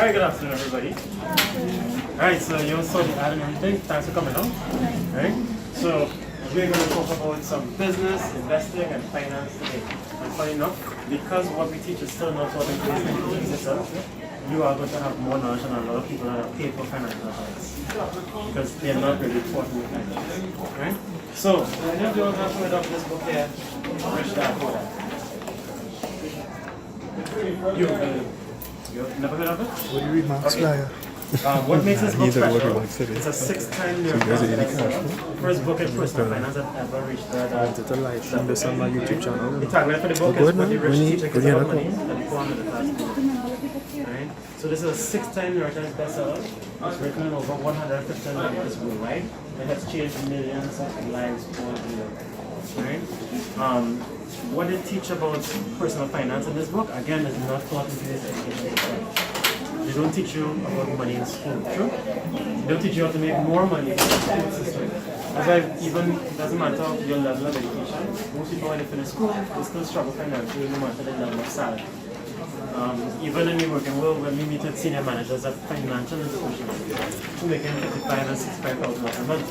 Alright, good afternoon everybody. Alright, so you saw the ad and everything. Thanks for coming out. Alright, so we're going to talk about some business, investing, and finance today. And funny enough, because what we teach is still not taught in place in the system, you are going to have more knowledge than a lot of people that are paid for financial advice. Because they're not really taught in finance. Alright? So, many of you all have heard of this book here, Rich Dad Poor Dad. You've never heard of it? What do you read, Max? Okay. What makes this book special? It's a 6-time New York Times bestseller. First book in personal finance that ever reached that. I wanted to live stream this on my YouTube channel. The tagline for the book is "What the rich teach kids about money, and the poor middle class people." Right? So this is a 6-time New York Times bestseller. It's written in over 150 languages worldwide. It has changed millions of lives all the year. Right? What they teach about personal finance in this book, again, is not taught in today's education system. They don't teach you about money in school, true? They don't teach you how to make more money in the school system. That's why even, it doesn't matter your level of education, most people when they finish school, they still struggle financially no matter the level of salary. Even in the working world, when we meet with senior managers at financial institutions who make $55,000 and $65,000 a month,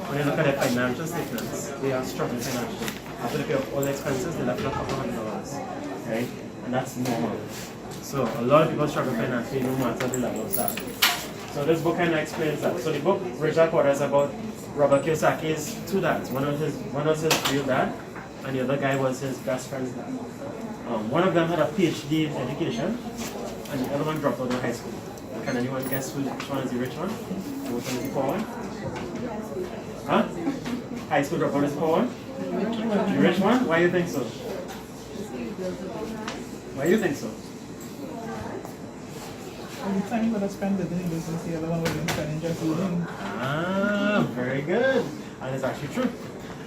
when you look at their financial statements, they are struggling financially. After they pay off all the expenses, they left a couple $100, right? And that's normal. So a lot of people struggle financially no matter the level of salary. So this book kind of explains that. So the book, Rich Dad Poor Dad, is about Robert Kiyosaki's two dads. One was his real dad, and the other guy was his best friend's dad. One of them had a PhD in education, and the other one dropped out of high school. Can anyone guess which one is the rich one? And which one is the poor one? Huh? High school dropout is the poor one? The rich one? Why do you think so? Why do you think so? The time you would have spent building business, the other one would have been spending just eating. Ah, very good. And it's actually true.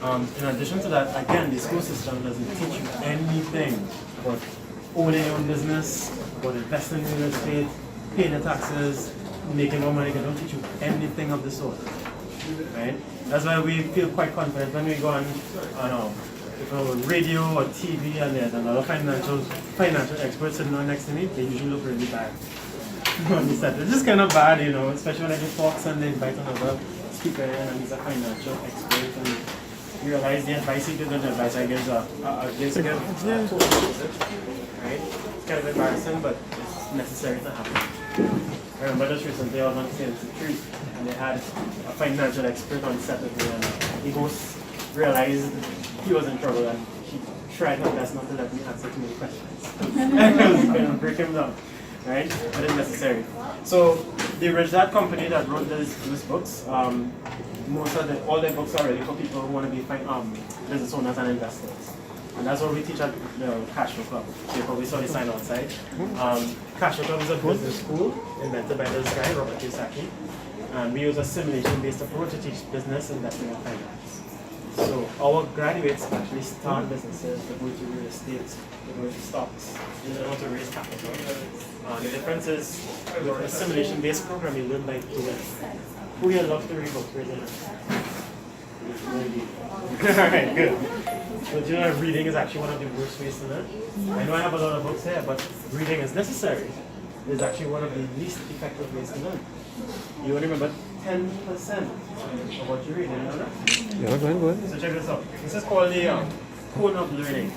In addition to that, again, the school system doesn't teach you anything about owning your own business, about investing in real estate, paying the taxes, making more money. They don't teach you anything of the sort. Right? That's why we feel quite confident when we go on radio or TV and there's another financial experts sitting on next to me. They usually look really bad. It's just kind of bad, you know, especially when I do talks and they invite another speaker in and he's a financial expert and you realize the advice he gives and the advice I give right? It's kind of embarrassing, but it's necessary to happen. I remember just recently I was on CNC3 and they had a financial expert on set with me and the host realized he was in trouble and he tried her best not to let me answer too many questions. I was going to break him down. Right? But it's necessary. So the Rich Dad company that wrote these books, all their books are really for people who want to be business owners and investors. And that's what we teach at the Cashflow Club. You probably saw the sign outside. Cashflow Club is a business school invented by this guy, Robert Kiyosaki. And we use a simulation-based approach to teach business, investing, and finance. So our graduates actually start businesses, they go to real estate, they go to stocks, they learn how to raise capital. The difference is a simulation-based program you learn by doing. Who here loves to read books? Raise your hand. Alright, good. So do you know reading is actually one of the worst ways to learn? I know I have a lot of books here, but reading is necessary. It's actually one of the least effective ways to learn. You only remember 10% of what you read, you know that? Yeah, go ahead. So check this out. This is called the cone of learning,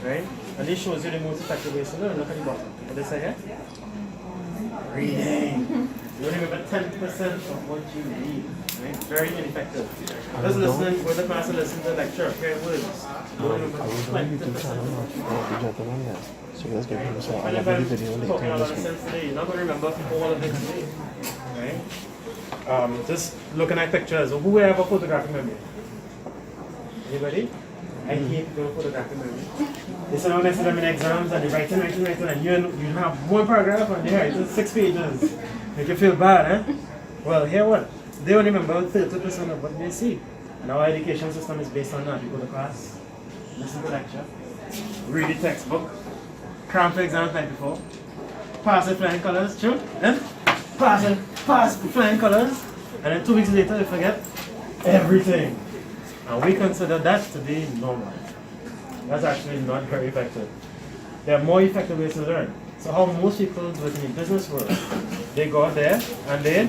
right? And this shows you the most effective ways to learn. Look at the bottom. What they say here? Reading. You only remember 10% of what you read, right? Very ineffective. Just listening, go to class and listen to the lecture, hear words. You only remember 20%. So let's get him so And if I'm talking a lot of sense today, you're not going to remember all of it today, right? Just looking at pictures. Who have a photographic memory? Anybody? I hate doing photographic memory. They sit down next to them in exams and they write and you have one paragraph and they write 6 pages. Make you feel bad, eh? Well, hear what? They only remember 30% of what they see. And our education system is based on that. You go to class, listen to lecture, read the textbook, cram for exam night before, pass with flying colors, true? Eh? Pass with flying colors, and then 2 weeks later you forget everything. And we consider that to be normal. That's actually not very effective. There are more effective ways to learn. So how most people do it in the business world, they go out there and they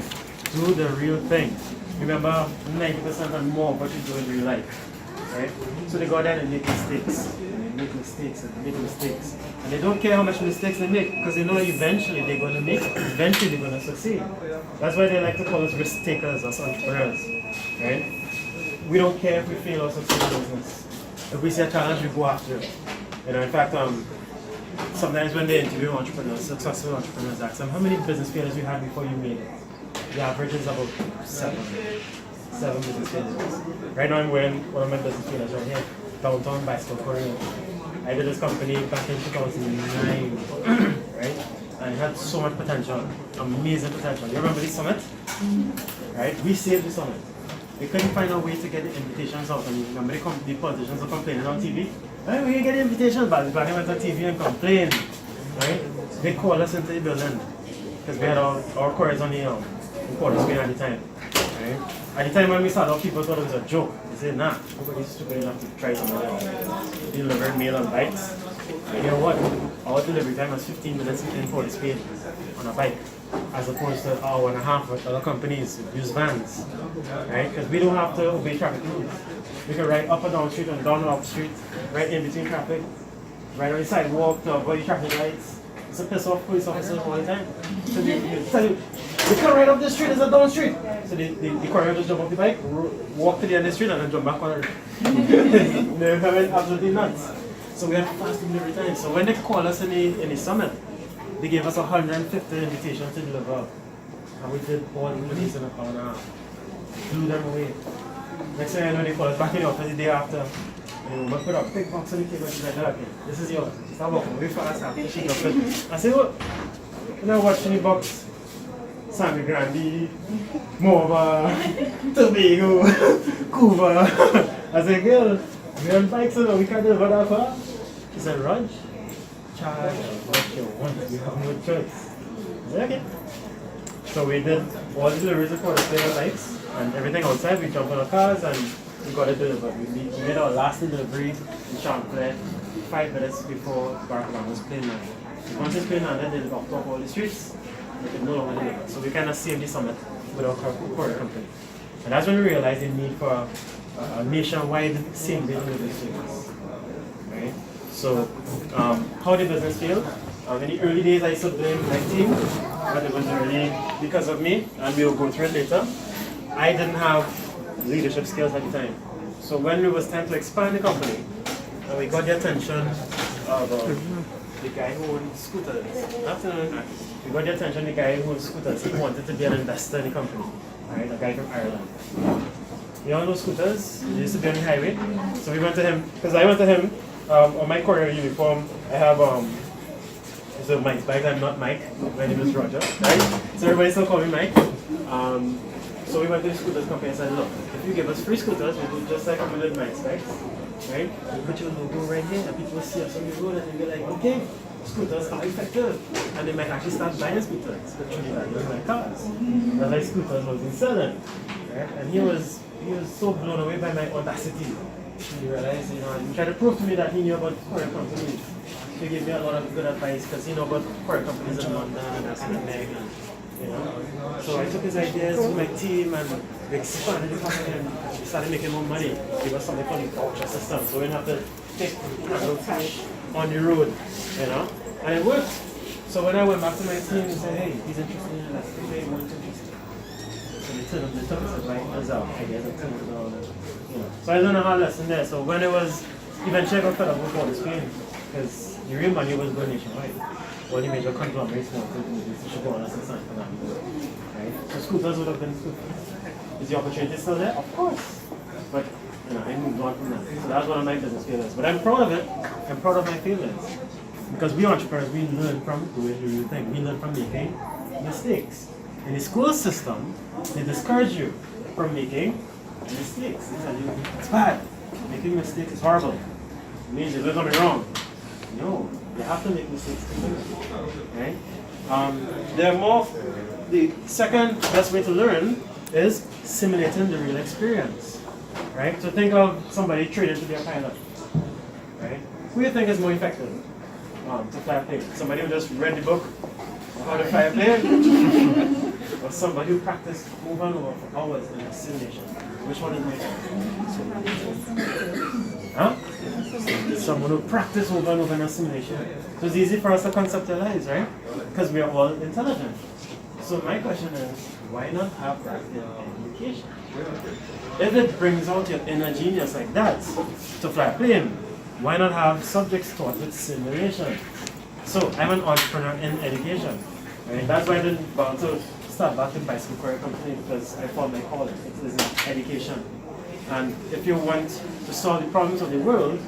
do the real thing. Remember, 90% and more of what you do in real life, right? So they go out there and make mistakes, and they make mistakes, and they make mistakes. And they don't care how much mistakes they make, because they know eventually they're going to make it, eventually they're going to succeed. That's why they like to call us risk takers, us entrepreneurs, right? We don't care if we fail or succeed in business. If we see a challenge, we go after it. You know, in fact, sometimes when they interview entrepreneurs, successful entrepreneurs, ask them how many business failures you had before you made it. The average is about seven business failures. Right now I'm wearing one of my business failures right here, Downtown Bicycle Korea. I did this company back in 2009, right? And it had so much potential, amazing potential. You remember the summit? Right? We saved the summit. We couldn't find a way to get the invitations out. And remember the politicians were complaining on TV? Right, we didn't get the invitations, but they went on TV and complained. Right? They called us into the building because we had our chorus on the recorder screen at the time. Right? At the time when we started, people thought it was a joke. They said, nah, nobody's stupid enough to try something else. Deliver mail and bikes. And you know what? Our delivery time was 15 minutes in for the speed on a bike, as opposed to an hour and a half with other companies use vans. Right? Because we don't have to obey traffic rules. We can ride up and down the street and down and up the street, right in between traffic, right on the sidewalk to avoid traffic lights. It's a piss off police officers all the time. So they tell you, you can't ride up this street, it's a down street. So the courier just jump off the bike, walk to the end of the street and then jump back on it. They're having absolutely nuts. So we had fast delivery time. So when they called us in the summit, they gave us 150 invitations to deliver. And we did all the deliveries in an hour and a half. Blew them away. Next thing I know, they call us back in the office the day after. And we put a big box on the table and she's like, okay, this is yours. Start walking way fast after she got it. I said, what? And I watched the box. Sammy Grandi, Mova, Tobago, Cuba. I said, girl, we're on bikes so we can't deliver that far. She said, Raj, charge what you want. You have no choice. I said, okay. So we did all the deliveries for the player bikes and everything outside. We jumped on our cars and we got it delivered. We made our last delivery in Champlain 5 minutes before Barack Obama's plane landed. Once his plane landed, they locked off all the streets. They could no longer deliver. So we kind of saved the summit with our courier company. And that's when we realized the need for a nationwide same-day delivery service. Right? So how the business failed? In the early days, I used to blame my team, but it was really because of me, and we'll go through it later. I didn't have leadership skills at the time. So when it was time to expand the company, and we got the attention of the guy who owned scooters. We got the attention of the guy who owned scooters. He wanted to be an investor in the company, right? A guy from Ireland. You all know scooters? He used to be on the highway. So we went to him, because I went to him on my courier uniform. I have so Mike's bike. I'm not Mike. My name is Roger, right? So everybody still call me Mike. So we went to the scooters company and said, look, if you give us free scooters, we'll do just like I'm with Mike's bikes, right? We put your logo right here and people will see us on the road and they'll be like, okay, scooters are effective. And they might actually start buying scooters, but truly that was like cars. That's like scooters wasn't selling, right? And he was so blown away by my audacity. He realized, and he tried to prove to me that he knew about courier companies. He gave me a lot of good advice because he knew about courier companies in London and that's and so I took his ideas to my team and we expanded the company and we started making more money. It was something called the voucher system, so we didn't have to take cash on the road, and it worked. So when I went back to my team and said, hey, he's interested in that, he wasn't interested. So they took us advice out, ideas and turned it on. So I learned a hard lesson there. So when it was, eventually I got fed up with all the Spain because the real money was going nationwide. All the major conglomerates wanted to should go on us and sign for that. Right? So scooters would have been scooters. Is the opportunity still there? Of course. But I moved on from that. So that's one of my business failures. But I'm proud of it. I'm proud of my failures. Because we entrepreneurs, we learn from doing the real thing. We learn from making mistakes. In the school system, they discourage you from making mistakes. They tell you it's bad. Making mistakes is horrible. It means you're going to be wrong. No, you have to make mistakes to learn. Right? The second best way to learn is simulating the real experience. Right? So think of somebody training to be a pilot. Right? Who do you think is more effective? to fly a plane? Somebody who just read the book on how to fly a plane? Or somebody who practiced over and over for hours in a simulation? Which one is my Huh? Someone who practiced over and over in a simulation. So it's easy for us to conceptualize, right? Because we are all intelligent. So my question is, why not have that in education? If it brings out your inner genius like that to fly a plane, why not have subjects taught with simulation? So I'm an entrepreneur in education. Right? That's why I didn't want to start back in bicycle career company, because I found my calling. It is in education. And if you want to solve the problems of the world,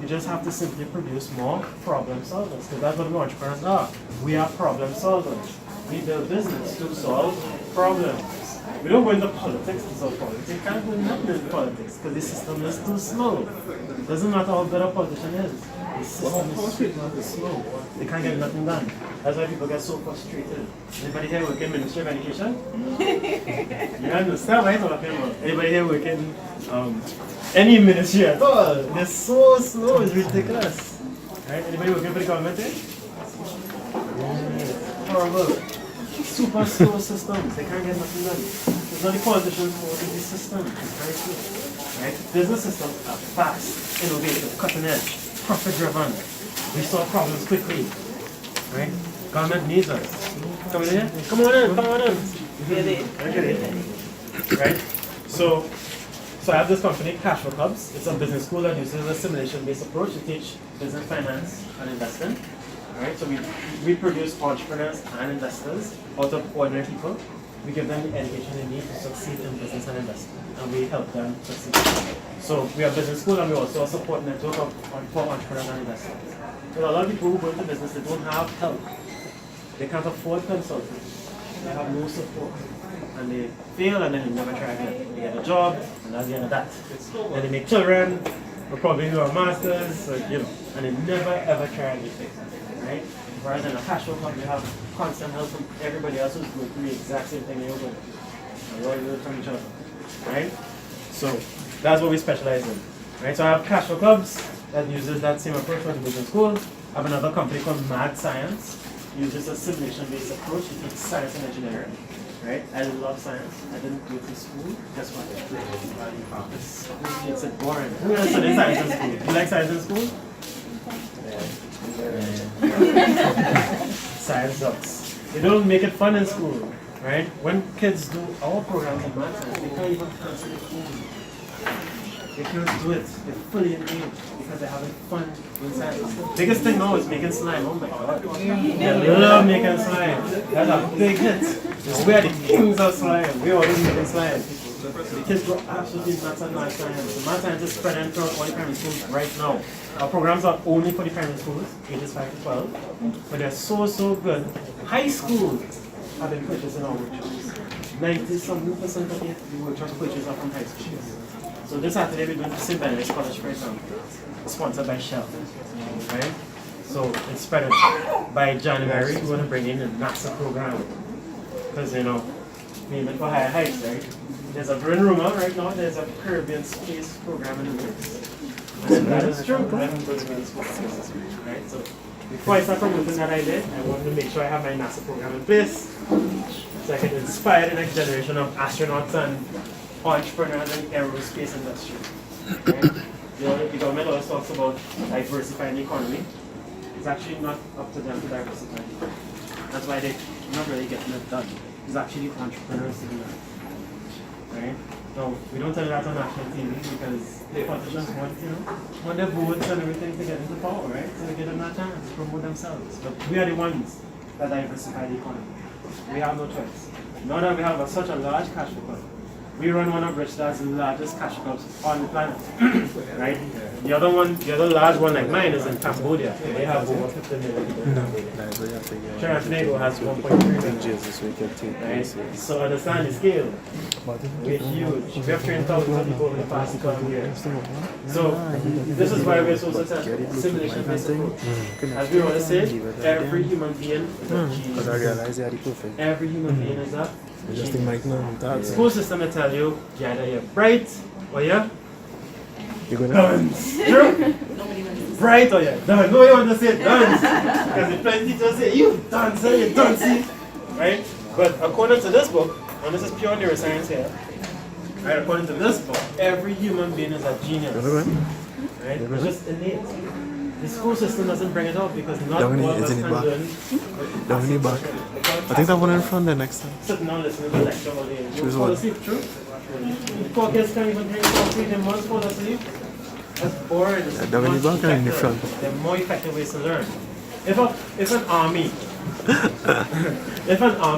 you just have to simply produce more problem solvers. Because that's what we entrepreneurs are. We are problem solvers. We build business to solve problems. We don't go into politics to solve problems. You can't do nothing in politics because the system is too slow. It doesn't matter how good a politician is. The system is super slow. They can't get nothing done. That's why people get so frustrated. Anybody here working in Ministry of Education? You understand what I'm talking about? Anybody here working any ministry at all? They're so slow, it's ridiculous. Right? Anybody working for the government here? Horrible. Super slow systems. They can't get nothing done. It's not the politicians fault, it's the system. It's very slow. Right? Business systems are fast, innovative, cutting edge, profit driven. We solve problems quickly. Right? Government needs us. Come in here. Come on in. Come on in. Right? So I have this company, Cashflow Clubs. It's a business school that uses a simulation-based approach to teach business finance and investing. Right? So we produce entrepreneurs and investors out of ordinary people. We give them the education they need to succeed in business and investing, and we help them succeed. So we have business school, and we also support network for entrepreneurs and investors. There are a lot of people who go into business that don't have help. They can't afford consultants. They have no support. And they fail, and then they never try again. They get a job, and that's the end of that. Then they make children, or probably do a master's, or, and they never ever try again. Right? Whereas in a Cashflow club, you have constant help from everybody else who's going through the exact same thing you're going through. And you all learn from each other. Right? So that's what we specialize in. Right? So I have Cashflow Clubs that uses that same approach for the business school. I have another company called Mad Science, uses a simulation-based approach to teach science and engineering. Right? I love science. I didn't go to school. Guess what? It's boring. Who else studied science in school? You like science in school? Science sucks. They don't make it fun in school, right? When kids do our programs in math science, they can't even answer the phone. They can't do it. They're fully engaged because they're having fun in science. The biggest thing now is making slime. Oh my god. They love making slime. That's a big hit. We are the kings of slime. We always making slime. The kids go absolutely nuts on math science. The math science is spreading throughout all the primary schools right now. Our programs are only for the primary schools, ages 5 to 12, but they're so good. High schools have been purchasing our workshops. 90-something% of the workshops purchased are from high schools. So this Saturday we're doing the St. Benedict's College, for example, sponsored by Shell. Right? So it's spreading. By January, we're going to bring in the NASA program. Because, we aiming for higher heights, right? There's a growing rumor right now, there's a Caribbean space program in the works. And that is true. I haven't go to the school, right? So before I start promoting that idea, I wanted to make sure I have my NASA program in place so I can inspire the next generation of astronauts and entrepreneurs in the aerospace industry. Right? The government always talks about diversifying the economy. It's actually not up to them to diversify. That's why they're not really getting it done. It's actually entrepreneurs to do that. Right? No, we don't tell that on national TV because the politicians want their votes and everything to get into power, right? So they give them that chance to promote themselves. But we are the ones that diversify the economy. We have no choice. Now that we have such a large cash flow, we run one of Richard's largest cash clubs on the planet. Right? The other large one like mine is in Cambodia. They have over 50 million people in Cambodia. Trinidad and Tobago has 1.3 million. Right? So understand the scale. We're huge. We have trained thousands of people over the past 12 years. So this is why we're so successful. Simulation-based approach. As we always say, every human being is a genius. Every human being is a genius. School system will tell you, either you're bright or you're guns. True? bright or you're done. No, you want to say done. Because the plenty teachers say, you done, sir, you done, see? Right? But according to this book, and this is pure neuroscience here, right? According to this book, every human being is a genius. Right? It's just innate. The school system doesn't bring it up because not all of us can learn. Down in the back. I think that one in front there next time. Sitting down listening to the lecture all day. You fall asleep, true? Poor kids can't even drink coffee, they must fall asleep. That's boring. Down in the back and in the front. There are more effective ways to learn. If an army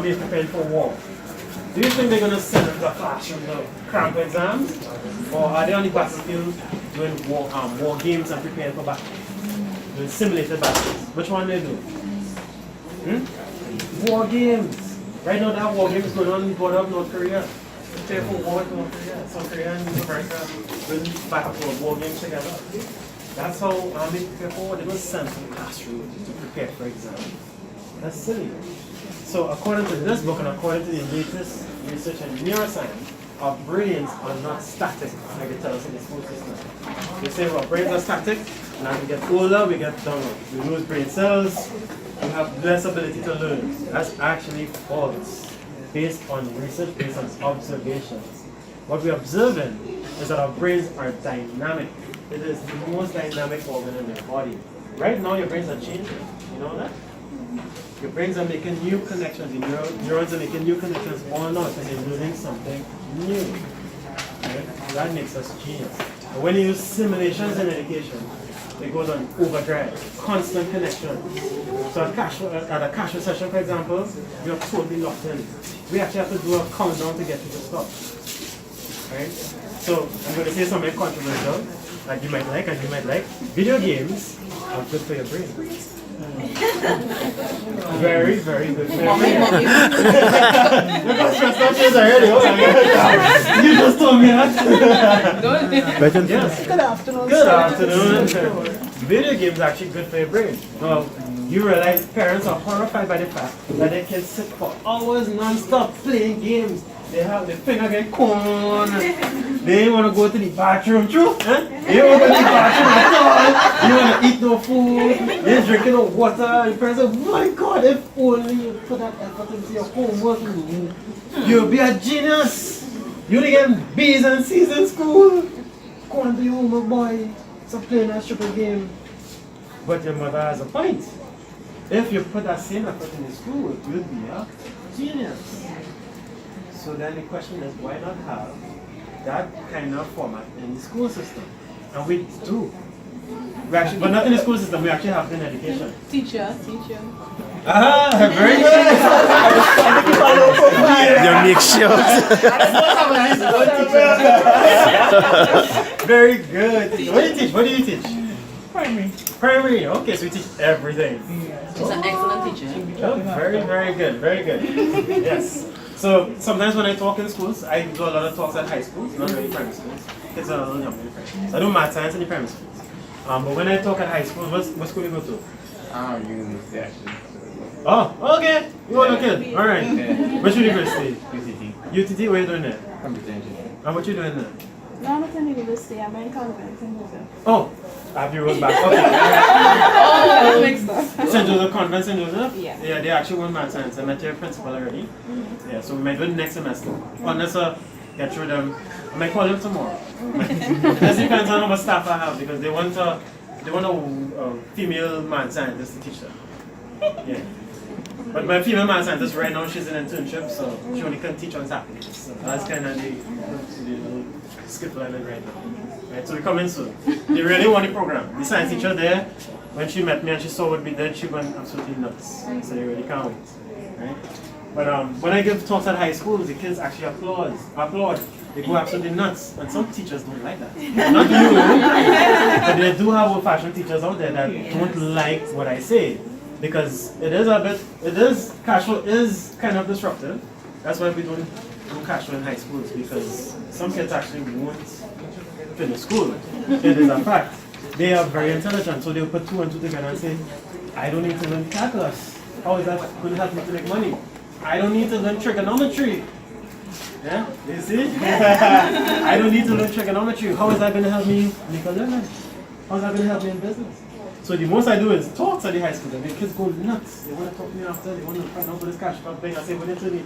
is preparing for war, do you think they're going to send them to a classroom to cram exams? Or are they on the battlefield doing war games and preparing for battle? Doing simulated battles? Which one they do? War games. Right now that war game is going on in the border of North Korea. Prepare for war with North Korea. South Korea and America will battle for war games together. That's how army prepare for war. They don't send to the classroom to prepare for exams. That's silly. So according to this book and according to the latest research in neuroscience, our brains are not static like they tell us in the school system. They say our brains are static, and as we get older, we get dumber. We lose brain cells, we have less ability to learn. That's actually false, based on research, based on observations. What we're observing is that our brains are dynamic. It is the most dynamic organ in your body. Right now, your brains are changing. You know that? Your brains are making new connections. Your neurons are making new connections all night, and they're learning something new. Right? That makes us genius. And when you use simulations in education, it goes on overdrive, constant connections. So at a Cashflow session, for example, you're totally locked in. We actually have to do a countdown to get you to stop. Right? So I'm going to say something controversial that you might like and you might like. Video games are good for your brain. Very, very good for your brain. Look how stressed out she is already. Oh my God. You just told me that. Yes. Good afternoon. Good afternoon. Video games are actually good for your brain. Well, you realize parents are horrified by the fact that their kids sit for hours non-stop playing games. They have their finger get corn. They ain't want to go to the bathroom, true? Huh? They don't want to go to the bathroom at all. You want to eat no food. They're drinking no water. Your parents say, oh my God, if only you put that effort into your homework, you'll be a genius. You'll get B's and C's in school. Go on to your homework, boy. Stop playing that stupid game. But your mother has a point. If you put that same effort in the school, you'll be a genius. So then the question is, why not have that kind of format in the school system? And we do. We actually, but not in the school system, we actually have it in education. Teacher. Ah, very good. You make sure. Very good. What do you teach? What do you teach? Primary. Primary. Okay, so we teach everything. She's an excellent teacher. Oh, very, very good. Very good. Yes. So sometimes when I talk in schools, I do a lot of talks at high schools, not really primary schools. Kids are a little younger in primary. So I do math science in the primary schools. But when I talk at high schools, what school do you go to? University actually. Oh, okay. You want a kid? All right. Which university? UCT. UTT. What are you doing there? Computer engineering. And what you doing there? No, I'm not in university. I'm in convent in Joseph. Oh, I have you rolled back. Okay. That makes sense. St. Joseph Convent, St. Joseph? Yeah. Yeah, they actually won math science. I met your principal already. Yeah, so we might do it next semester. Unless get through them. I might call them tomorrow. This depends on how much staff I have because they want a female math scientist to teach them. Yeah. But my female math scientist right now, she's in internship, so she only can teach on Saturdays. So that's kind of the skip line right now. Right, so we're coming soon. They really want the program. The science teacher there, when she met me and she saw what we did, she went absolutely nuts. So they really can't wait. Right? But when I give talks at high schools, the kids actually applaud. They go absolutely nuts. And some teachers don't like that. Not you, but they do have old-fashioned teachers out there that don't like what I say. Because Cashflow is kind of disruptive. That's why we don't do Cashflow in high schools, because some kids actually won't finish school. It is a fact. They are very intelligent, so they'll put 2 and 2 together and say, I don't need to learn calculus. How is that going to help me to make money? I don't need to learn trigonometry. Yeah, you see? I don't need to learn trigonometry. How is that going to help me make a living? How is that going to help me in business? So the most I do is talk to the high school. The kids go nuts. They want to talk to me after. They want to find out for this cash flow thing. I say, what did you need?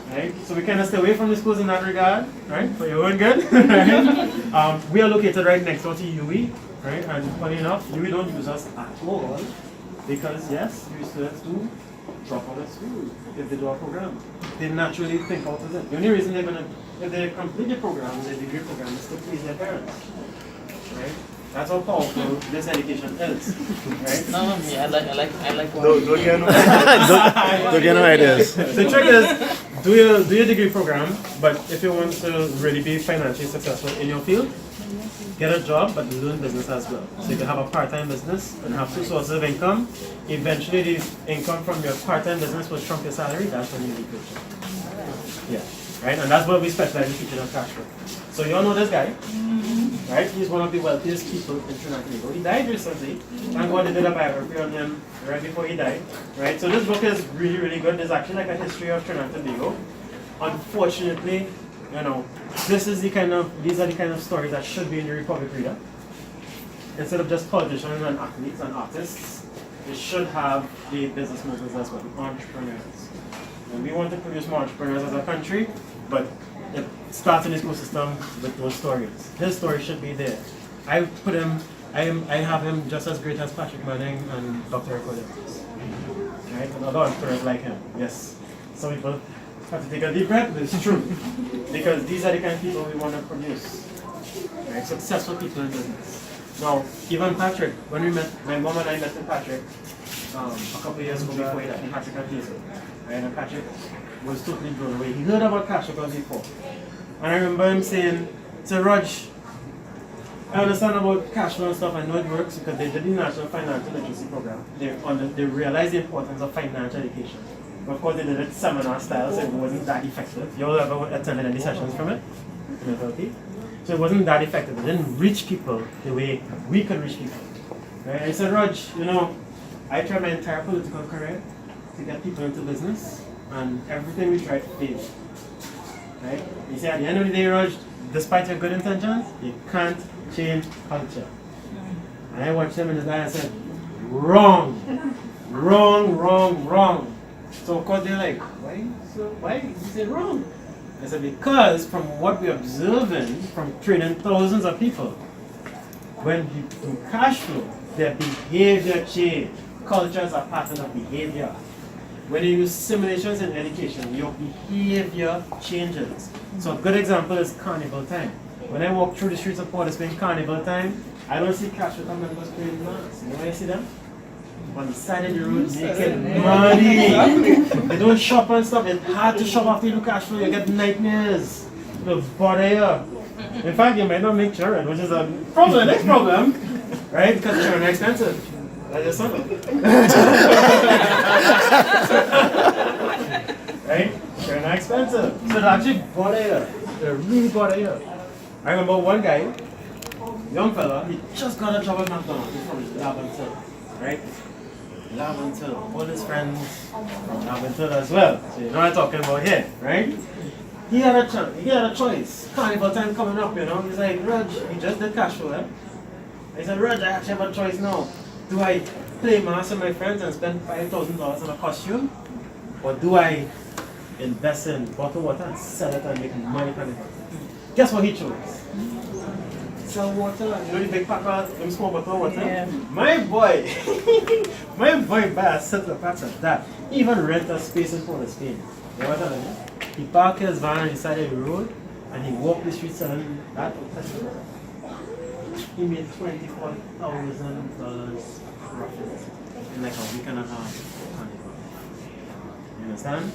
Right? So we kind of stay away from the schools in that regard, right? For your own good. Right? We are located right next door to Yuri, right? And funny enough, Yuri don't use us at all because yes, Yuri students do drop out of school if they do our program. They naturally think out of it. The only reason they're gonna, if they complete the program, the degree program, is to please their parents, right? That's how powerful this education is, right? No, I like what Don't get don't get no ideas. The trick is, do your degree program, but if you want to really be financially successful in your field, get a job, but learn business as well. So you can have a part-time business and have 2 sources of income. Eventually, the income from your part-time business will trump your salary. That's when you need coaching. Yeah, right? And that's what we specialize in teaching on Cashflow. So you all know this guy, right? He's one of the wealthiest people in Trinidad and Tobago. He died recently. Thank God they did a biography on him right before he died, right? So this book is really, really good. There's actually like a history of Trinidad and Tobago. Unfortunately, you know, these are the kind of stories that should be in the Republic Reader. Instead of just politicians and athletes and artists, it should have the business moguls as well, entrepreneurs. And we want to produce more entrepreneurs as a country, but it starts an ecosystem with those stories. His story should be there. I have him just as great as Patrick Manning and Dr. Rico. Right? And other entrepreneurs like him. Yes. Some people have to take a deep breath, but it's true. Because these are the kind of people we want to produce. Right? Successful people in business. Now, even Patrick, when we met, my mom and I met with Patrick a couple of years ago before he died, Patrick and Hazel. Right? And Patrick was totally blown away. He heard about Cashflow before. And I remember him saying, "So Raj, I understand about Cashflow and stuff, I know it works because they did the National Financial Literacy Program. They realized the importance of financial education. Of course, they did it seminar style, so it wasn't that effective. You all ever attended any sessions from it? So it wasn't that effective. It didn't reach people the way we could reach people. Right? I said, Raj, you know, I tried my entire political career to get people into business, and everything we tried failed. Right? You see, at the end of the day, Raj, despite your good intentions, you can't change culture. And I watched him in his eye and said, wrong, wrong, wrong, wrong. So of course they're like, why? So why? He said wrong. I said, because from what we're observing from training thousands of people, when you do cash flow, their behavior change. Cultures are patterns of behavior. When you use simulations in education, your behavior changes. So a good example is carnival time. When I walk through the streets of Port of Spain carnival time, I don't see cash flow members playing masks. You know where I see them? On the side of the road making money. They don't shop and stuff. It's hard to shop after you do cash flow. You get nightmares. It'll bother you. In fact, you might not make children, which is a problem, next problem. Right? Because children are expensive. That's just something. Right? Children are expensive. So it'll actually bother you. It'll really bother you. I remember one guy, young fella, he just got a job at McDonald's from Laventil. Right? Laventil, all his friends from Laventil as well. So you know what I'm talking about here, right? He had a choice. Carnival time coming up, you know. He's like, Raj, he just did cash flow, eh? He said, Raj, I actually have a choice now. Do I play mass with my friends and spend $5,000 on a costume? Or do I invest in bottled water and sell it and make money from it? Guess what he chose? Sell water, you know the big pack of small bottle of water? Yeah. My boy, my boy buy a set of packs of that. He even rent a space in Port of Spain. You know what I'm saying? He parked his van on the side of the road and he walked the street selling that. He made $24,000 profit in like a week and a half. You understand?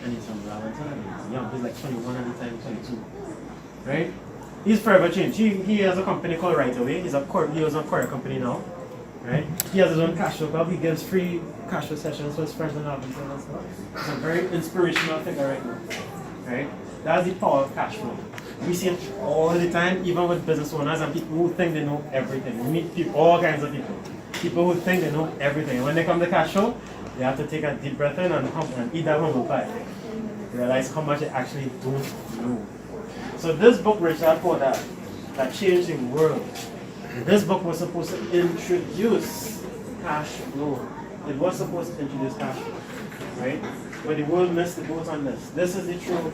And he's from Laventon. He's young. He's like 21 at the time, 22. Right? He's forever changed. He has a company called Right Away. He owns a courier company now. Right? He has his own cash flow club. He gives free cash flow sessions to his friends in Laventon and stuff. He's a very inspirational figure right now. Right? That's the power of cash flow. We see it all the time, even with business owners and people who think they know everything. We meet people, all kinds of people. People who think they know everything. And when they come to cash flow, they have to take a deep breath in and eat that humble pie. Realize how much they actually don't know. So this book, Richard Porter, that changed the world, This book was supposed to introduce cash flow. It was supposed to introduce cash flow, right? But the world missed the boat on this. This is the true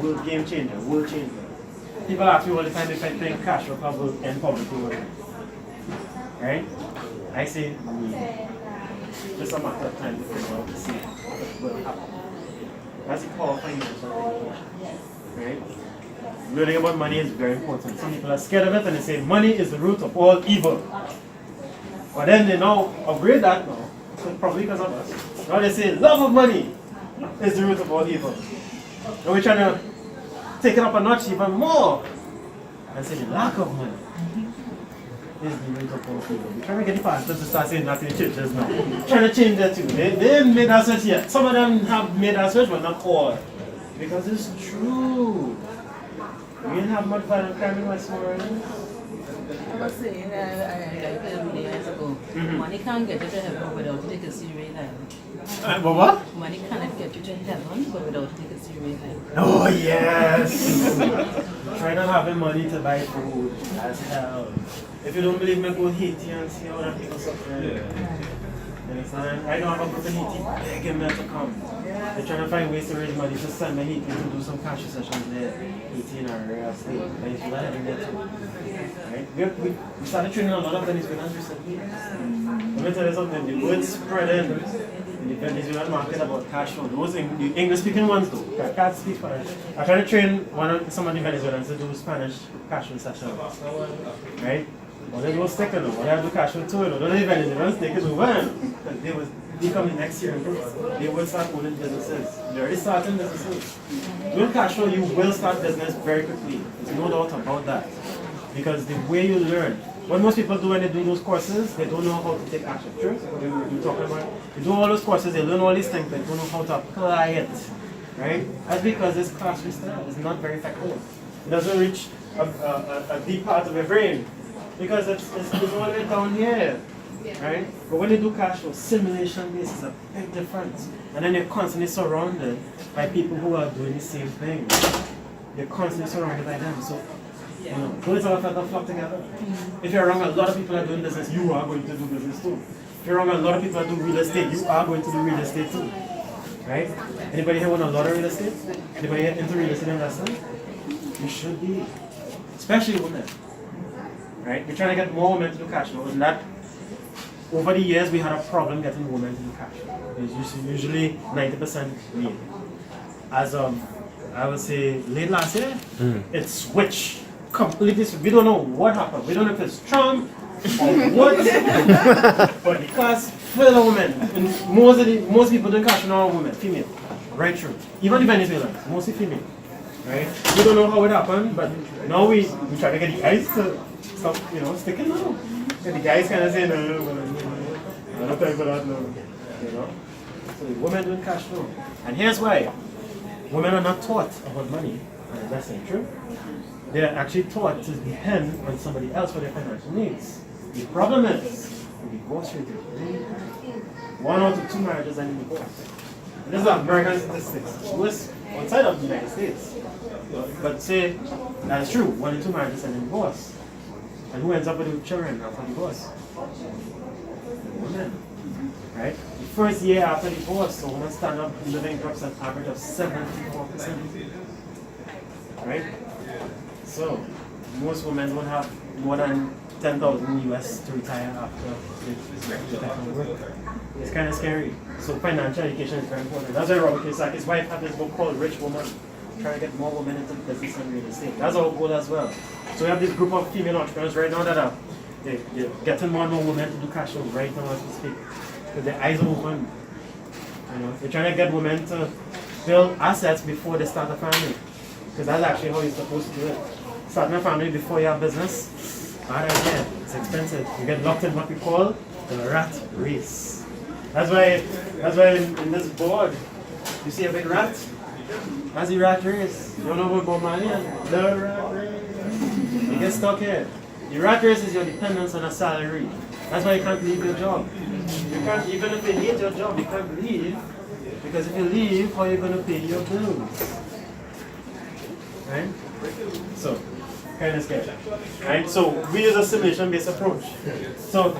world game changer, world changer. People ask me all the time if I think cash flow will end poverty, right? I say, just a matter of time to figure out to see what will happen. That's the power of financial education, right? Learning about money is very important. Some people are scared of it and they say money is the root of all evil. But then they now upgrade that now, so probably because of us. Now they say love of money is the root of all evil. Now we're trying to take it up a notch even more and say the lack of money is the root of all evil. We're trying to get the pastors to start saying that in the churches now. Trying to change that too. They didn't make that switch yet. Some of them have made that switch, but not all. Because it's true. We didn't have much violent crime in Westmoreland. I was saying that many years ago, money can't get you to heaven without you take a serious life. What? Money cannot get you to heaven but without you take a serious life. Oh yes! Try not having money to buy food. That's hell. If you don't believe me, go to Haiti and see how that people suffer. You understand? I know I'm going to Haiti begging me to come. They're trying to find ways to raise money to send me Haiti to do some cash sessions there. Haiti in our real estate. And it's right in there too. Right? We started training a lot of Venezuelans recently. Let me tell you something, the word spreading in the Venezuelan market about cash flow. Those the English speaking ones though. I can't speak Spanish. I tried to train some of the Venezuelans to do Spanish cash flow sessions. Right? But they don't stick it though. They have to cash flow too. Don't let the Venezuelans take it over. They will become the next year. They will start owning businesses. They're already starting businesses. Doing cash flow, you will start business very quickly. There's no doubt about that. Because the way you learn, what most people do when they do those courses, they don't know how to take action. True? You're talking about, they do all those courses, they learn all these things, but they don't know how to apply it. Right? That's because this classroom style is not very effective. It doesn't reach a deep part of your brain. Because it's all the way down here. Right? But when you do cash flow, simulation based is a big difference. And then you're constantly surrounded by people who are doing the same thing. You're constantly surrounded by them. So, you know, bullets all flock together. If you're around a lot of people are doing business, you are going to do business too. If you're around a lot of people that do real estate, you are going to do real estate too. Right? Anybody here want a lot of real estate? Anybody here into real estate investing? You should be. Especially women. Right? We're trying to get more women to do cash flow, and that over the years we had a problem getting women to do cash flow. It's usually 90% male. As I would say late last year, it switched completely. We don't know what happened. We don't know if it's Trump or what. But the class full of women. And most people doing cash flow are women, female. Right through. Even the Venezuelans, mostly female. Right? We don't know how it happened, but now we try to get the guys to stop, sticking now. And the guys kind of say, no, I don't time for that, no. You know? So the women doing cash flow. And here's why. Women are not taught about money and investing, true? They are actually taught to depend on somebody else for their financial needs. The problem is, the divorce rate is really high. 1 out of 2 marriages end in divorce. And this is American statistics. Worse outside of the United States. But say, that's true, 1 in 2 marriages end in divorce. And who ends up with the children after divorce? The women. Right? The first year after divorce, the woman's standard living drops an average of 74%. Right? So, most women won't have more than 10,000 US to retire after the work. It's kind of scary. So financial education is very important. That's why Robert Kiyosaki's wife had this book called Rich Woman, trying to get more women into business and real estate. That's our goal as well. So we have this group of female entrepreneurs right now that are they're getting more and more women to do cash flow right now as we speak. Because their eyes are open. They're trying to get women to build assets before they start a family. Because that's actually how you're supposed to do it. Starting a family before you have business, bad idea. It's expensive. You get locked in what we call the rat race. That's why in this board, you see a big rat. That's the rat race. You don't know about Bob Marley? The rat race. You get stuck here. The rat race is your dependence on a salary. That's why you can't leave your job. You can't, even if you hate your job, you can't leave. Because if you leave, how are you going to pay your bills? Right? So, kind of scary. Right? So we use a simulation-based approach. So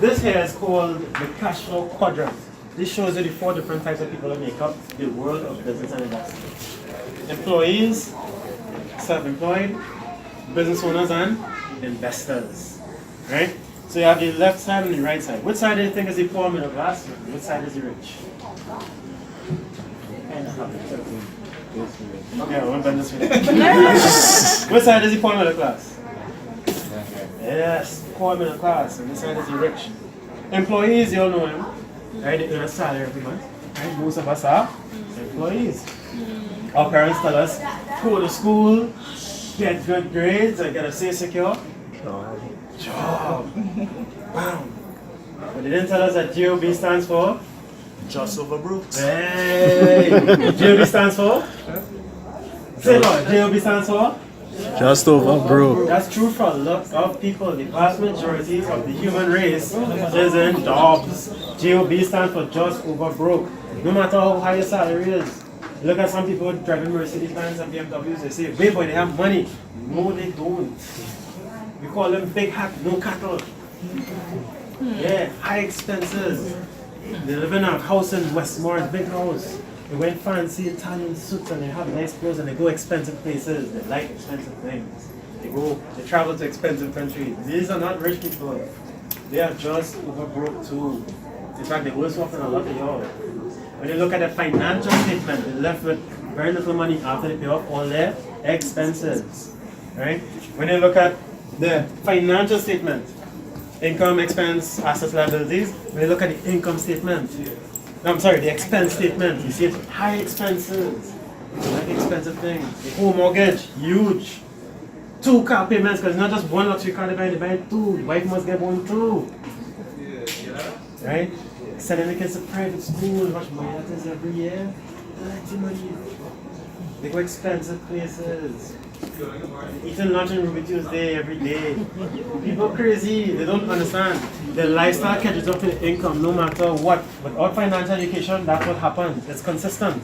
this here is called the Cashflow quadrant. This shows you the 4 different types of people that make up the world of business and industry. Employees, self-employed, business owners, and investors. Right? So you have the left side and the right side. Which side do you think is the poor middle class? Which side is the rich? Okay, I won't bend this way. Which side is the poor middle class? Yes, poor middle class, and this side is the rich. Employees, you all know them, right? They earn a salary every month. Right? Most of us are employees. Our parents tell us, go to school, get good grades, and get a safe, secure job. Bam. But they didn't tell us that GOB stands for? Just over broke. Hey! GOB stands for? Say what? GOB stands for? Just over broke. That's true for a lot of people. The vast majority of the human race is in jobs. GOB stands for just over broke. No matter how high your salary is. Look at some people driving Mercedes Benz and BMWs. They say, wait boy, they have money. No, they don't. We call them big hat, no cattle. Yeah, high expenses. They live in a house in Westmore, big house. They wear fancy Italian suits and they have nice clothes and they go expensive places. They like expensive things. They travel to expensive countries. These are not rich people. They are just over broke too. In fact, they worse off than a lot of y'all. When you look at the financial statement, they're left with very little money after they pay off all their expenses. Right? When you look at the financial statement, income, expense, assets, liabilities, when you look at the income statement, I'm sorry, the expense statement, you see it's high expenses, like expensive things. The home mortgage, huge. 2 car payments, because it's not just one luxury car they buy 2. The wife must get one too. Right? Sending the kids to private school, how much money that is every year? Plenty money. They go expensive places. Eating lunch on Ruby Tuesday every day. People crazy, they don't understand. Their lifestyle catches up to the income no matter what. Without financial education, that's what happens. It's consistent.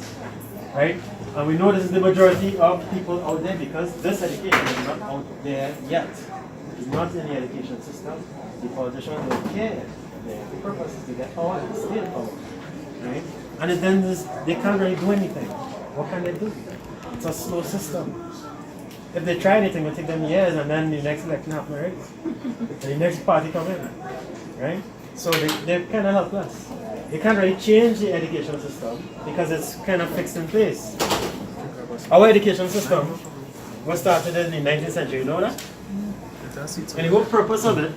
Right? And we know this is the majority of people out there because this education is not out there yet. It's not in the education system. The politicians don't care. The purpose is to get power and stay in power. Right? And then they can't really do anything. What can they do? It's a slow system. If they try anything, it'll take them years and then the next election happen, right? And the next party come in. Right? So they're kind of helpless. They can't really change the education system because it's kind of fixed in place. Our education system was started in the 19th century, you know that? And the whole purpose of it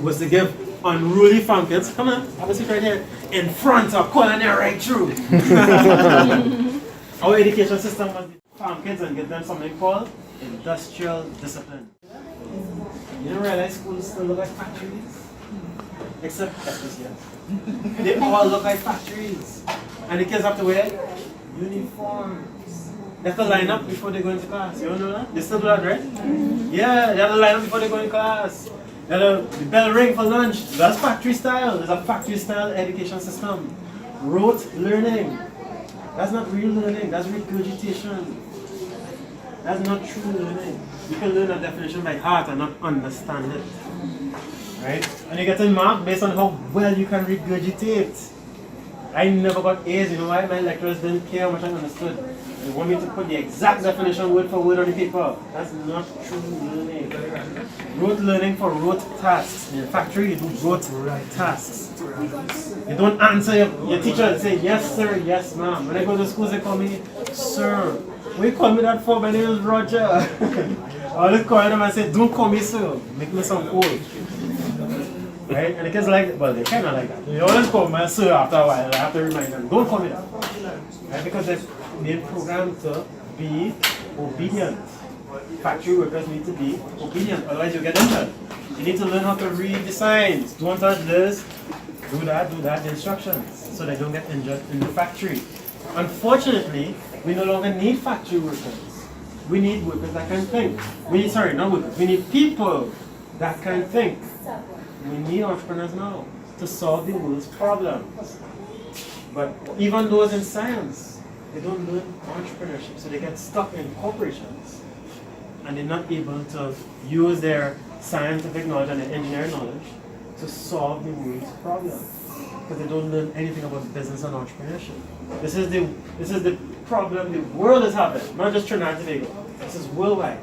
was to give unruly farm kids, come on, have a seat right here, in front of calling it right through. Our education system was to farm kids and give them something called industrial discipline. You don't realize schools still look like factories? Except FPCS. They all look like factories. And the kids have to wear uniforms. They have to line up before they go into class. You don't know that? They still do that, right? Yeah, they have to line up before they go into class. The bell ring for lunch. That's factory style. There's a factory style education system. Rote learning. That's not real learning. That's regurgitation. That's not true learning. You can learn a definition by heart and not understand it. Right? And you get a mark based on how well you can regurgitate. I never got A's, you know why? My lecturers didn't care how much I understood. They want me to put the exact definition word for word on the paper. That's not true learning. Rote learning for rote tasks. In factory, you do rote tasks. You don't answer your teacher and say, yes sir, yes ma'am. When I go to school, they call me sir. What you call me that for? My name is Roger. I'll just call them and say, don't call me sir. Make me sound old. Right? And the kids like, well, they kind of like that. They always call me sir after a while. I have to remind them, don't call me that. Right? Because they're being programmed to be obedient. Factory workers need to be obedient, otherwise you get injured. You need to learn how to read the signs. Don't touch this, do that, the instructions, so they don't get injured in the factory. Unfortunately, we no longer need factory workers. We need workers that can think. We need people that can think. We need entrepreneurs now to solve the world's problems. But even those in science, they don't learn entrepreneurship, so they get stuck in corporations. and they're not able to use their scientific knowledge and their engineering knowledge to solve the world's problem. Because they don't learn anything about business and entrepreneurship. This is the problem the world is having, not just Trinidad and Tobago. This is worldwide.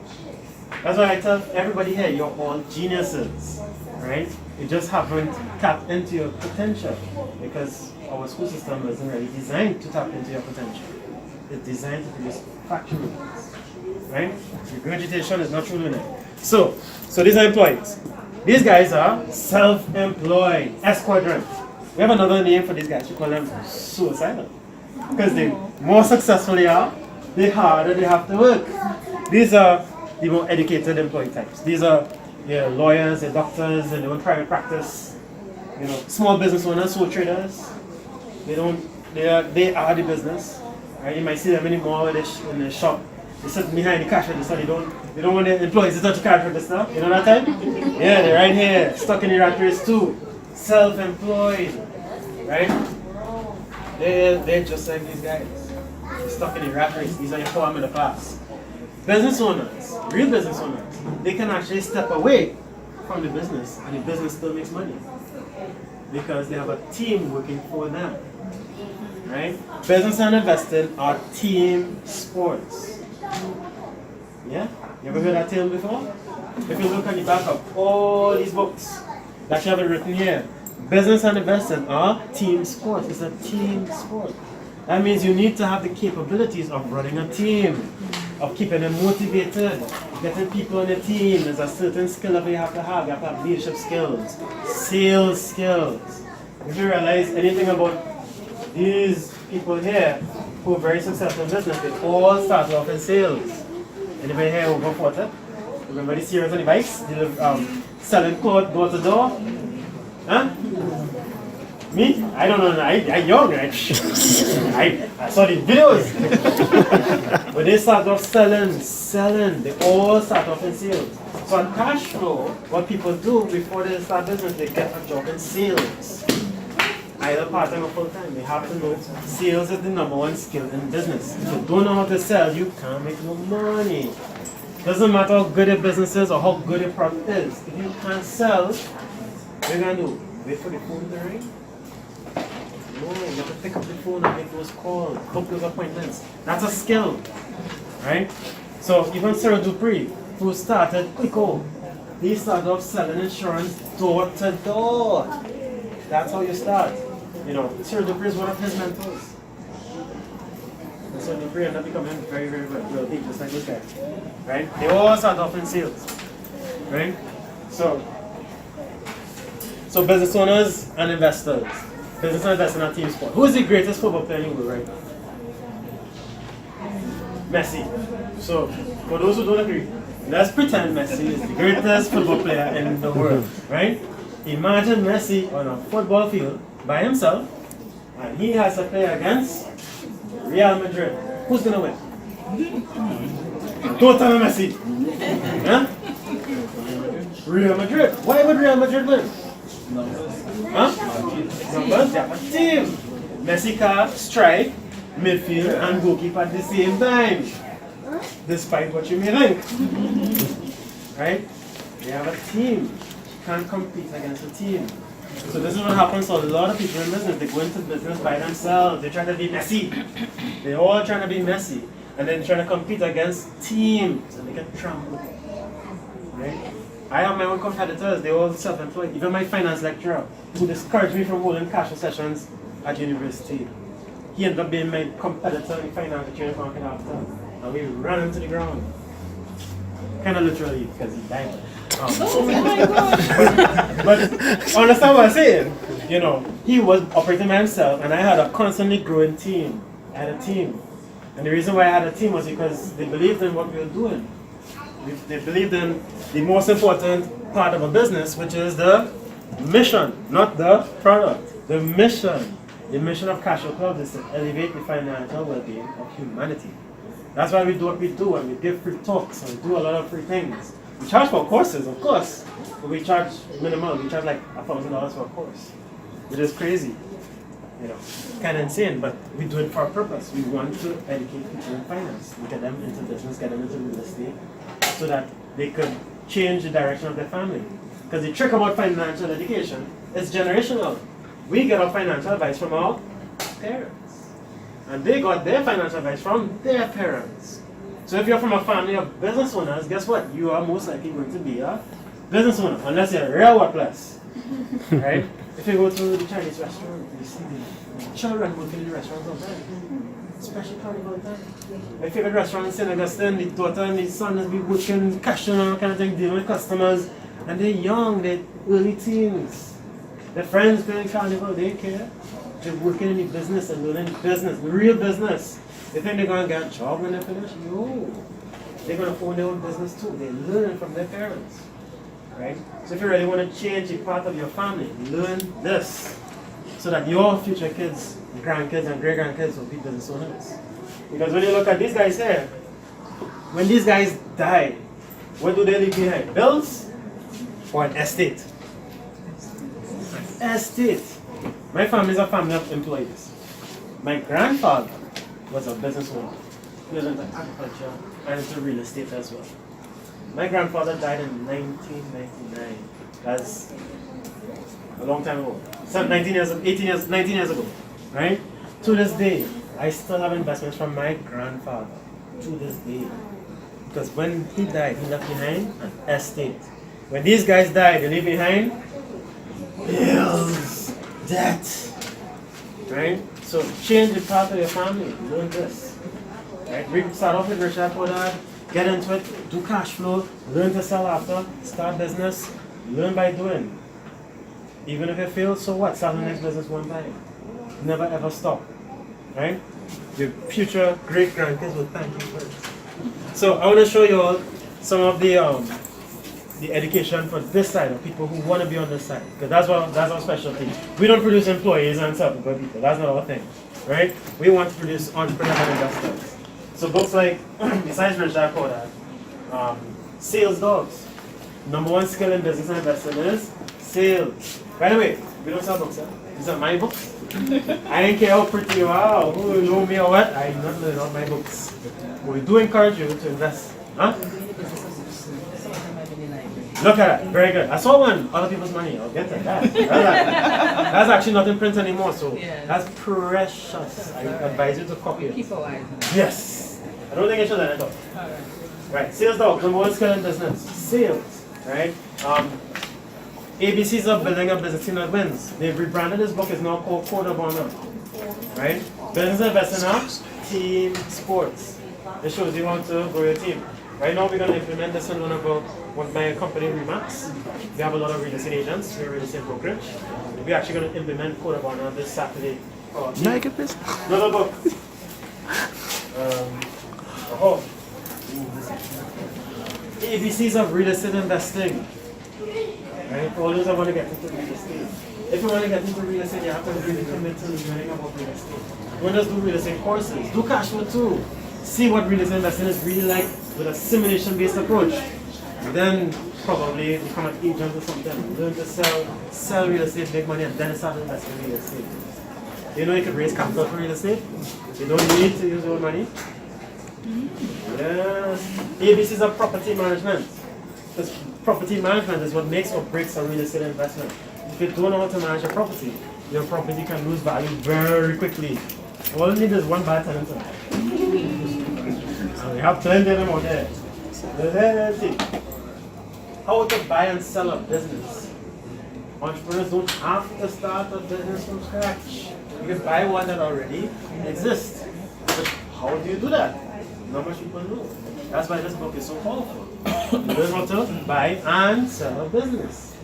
That's why I tell everybody here, you're all geniuses, right? You just haven't tapped into your potential because our school system isn't really designed to tap into your potential. It's designed to produce factories, right? Regurgitation is not true learning. So these are employees. These guys are self-employed, S quadrant. We have another name for these guys. We call them suicidal. Because the more successful they are, the harder they have to work. These are the more educated employee types. These are your lawyers, your doctors, and their own private practice. You know, small business owners, sole traders. They are the business. Right? You might see them anymore in the shop. They sit behind the cash register. They don't want their employees to touch the cash register. You know that type? Yeah, they're right here, stuck in the rat race too. Self-employed, right? They're just like these guys. They're stuck in the rat race. These are your poor middle class. Business owners, real business owners, they can actually step away from the business and the business still makes money because they have a team working for them, right? Business and investing are team sports. Yeah? You ever heard that term before? If you look at the back of all these books that you have written here, business and investing are team sports. It's a team sport. That means you need to have the capabilities of running a team, of keeping them motivated, getting people on the team. There's a certain skill that you have to have. You have to have leadership skills, sales skills. If you realize anything about these people here who are very successful in business, they all start off in sales. Anybody here over 40? Remember the series on the bikes? Selling clothes door to door? Huh? Me? I don't know. I'm young, right? I saw the videos. But they start off selling. They all start off in sales. So on Cashflow, what people do before they start business, they get a job in sales. Either part-time or full-time. They have to know sales is the #1 skill in business. If you don't know how to sell, you can't make no money. Doesn't matter how good your business is or how good your product is. If you can't sell, what are you going to do? Wait for the phone to ring? No, you have to pick up the phone and make those calls, book those appointments. That's a skill, right? So even Sarah Dupree, who started Quico, he started off selling insurance door to door. That's how you start. You know, Sarah Dupree is one of his mentors. And Sarah Dupree ended up becoming very, very wealthy, just like this guy, right? They all start off in sales, right? So business owners and investors. Business and investing are team sport. Who is the greatest football player in the world, right? Messi. So, for those who don't agree, let's pretend Messi is the greatest football player in the world, right? Imagine Messi on a football field by himself, and he has to play against Real Madrid. Who's gonna win? Don't tell me Messi. Huh? Real Madrid. Why would Real Madrid win? Huh? Numbers, they have a team. Messi can strike, midfield, and goalkeeper at the same time. Despite what you may think. Right? They have a team. You can't compete against a team. So this is what happens to a lot of people in business. They go into business by themselves. They try to be Messi. They're all trying to be Messi. And then trying to compete against teams. And they get trampled. Right? I have my own competitors, they're all self-employed. Even my finance lecturer, who discouraged me from holding cash sessions at university. He ended up being my competitor in finance training market after. And we ran him to the ground. Kind of literally, because he died. But understand what I'm saying? You know, he was operating by himself, and I had a constantly growing team. I had a team. And the reason why I had a team was because they believed in what we were doing. They believed in the most important part of a business, which is the mission, not the product. The mission. The mission of Cashflow Club is to elevate the financial well-being of humanity. That's why we do what we do, and we give free talks, and we do a lot of free things. We charge for courses, of course, but we charge minimum. We charge like $1,000 for a course, which is crazy. You know, kind of insane, but we do it for a purpose. We want to educate people in finance, get them into business, get them into real estate, so that they could change the direction of their family. Because the trick about financial education is generational. We get our financial advice from our parents. And they got their financial advice from their parents. So if you're from a family of business owners, guess what? You are most likely going to be a business owner, unless you're a real worthless. Right? If you go to the Chinese restaurant, you see the children working in the restaurants all the time. Especially carnival time. My favorite restaurant in St. Augustine, the daughter and the son will be working, cashing and all kind of thing, dealing with customers. And they're young, they're early teens. Their friends playing carnival, they care. They're working in the business and learning business, the real business. They think they're going to get a job when they finish? No. They're going to own their own business too. They're learning from their parents. Right? So if you really want to change a part of your family, learn this. So that your future kids, grandkids and great-grandkids will be business owners. Because when you look at these guys here, when these guys die, what do they leave behind? Bills or an estate? An estate. My family is a family of employees. My grandfather was a business owner. He was into agriculture and into real estate as well. My grandfather died in 1999. That's a long time ago. 19 years ago. Right? To this day, I still have investments from my grandfather. To this day. Because when he died, he left behind an estate. When these guys died, they leave behind bills, debt. Right? So change the path of your family. Learn this. Right? We start off with rich dad, poor dad, get into it, do cash flow, learn to sell after, start business, learn by doing. Even if you fail, so what? Start the next business one time. Never ever stop. Right? Your future great grandkids will thank you for it. So I want to show you all some of the education for this side of people who want to be on this side. Because that's our specialty. We don't produce employees and self-employed people. That's not our thing. Right? We want to produce entrepreneurs and investors. So books like, besides Rich Dad Poor Dad, Sales Dogs. Number one skill in business and investing is sales. By the way, we don't sell books, huh? These are my books. I don't care how pretty you are, or who you know me or what, I'm not learning on my books. But we do encourage you to invest. Huh? Look at that, very good. I saw one, other people's money, I'll get to that. That's actually not in print anymore, so that's precious. I advise you to copy it. Yes. I don't think I should let it up. Right, Sales Dogs, number one skill in business. Sales, right? ABCs of building a business team that wins. They've rebranded this book, it's now called Code of Honor. Right? Business investing are team sports. It shows you want to grow your team. Right now we're going to implement this in one of my company, Remax. We have a lot of real estate agents, we're a real estate brokerage. We're actually going to implement Code of Honor this Saturday. Can I get this? Another book. ABCs of real estate investing. Right? For all those that want to get into real estate. If you want to get into real estate, you have to really commit to learning about real estate. Don't just do real estate courses. Do cash flow too. See what real estate investing is really like with a simulation-based approach. Then probably become an agent or something. Learn to sell real estate, make money, and then start investing in real estate. You know you can raise capital for real estate. You don't need to use your own money. Yes. ABCs of property management. Because property management is what makes or breaks a real estate investment. If you don't know how to manage your property can lose value very quickly. All you need is one bad tenant. And we have plenty of them out there. Let's see. How to buy and sell a business. Entrepreneurs don't have to start a business from scratch. You can buy one that already exists. But how do you do that? Not much people know. That's why this book is so powerful. You learn how to buy and sell a business.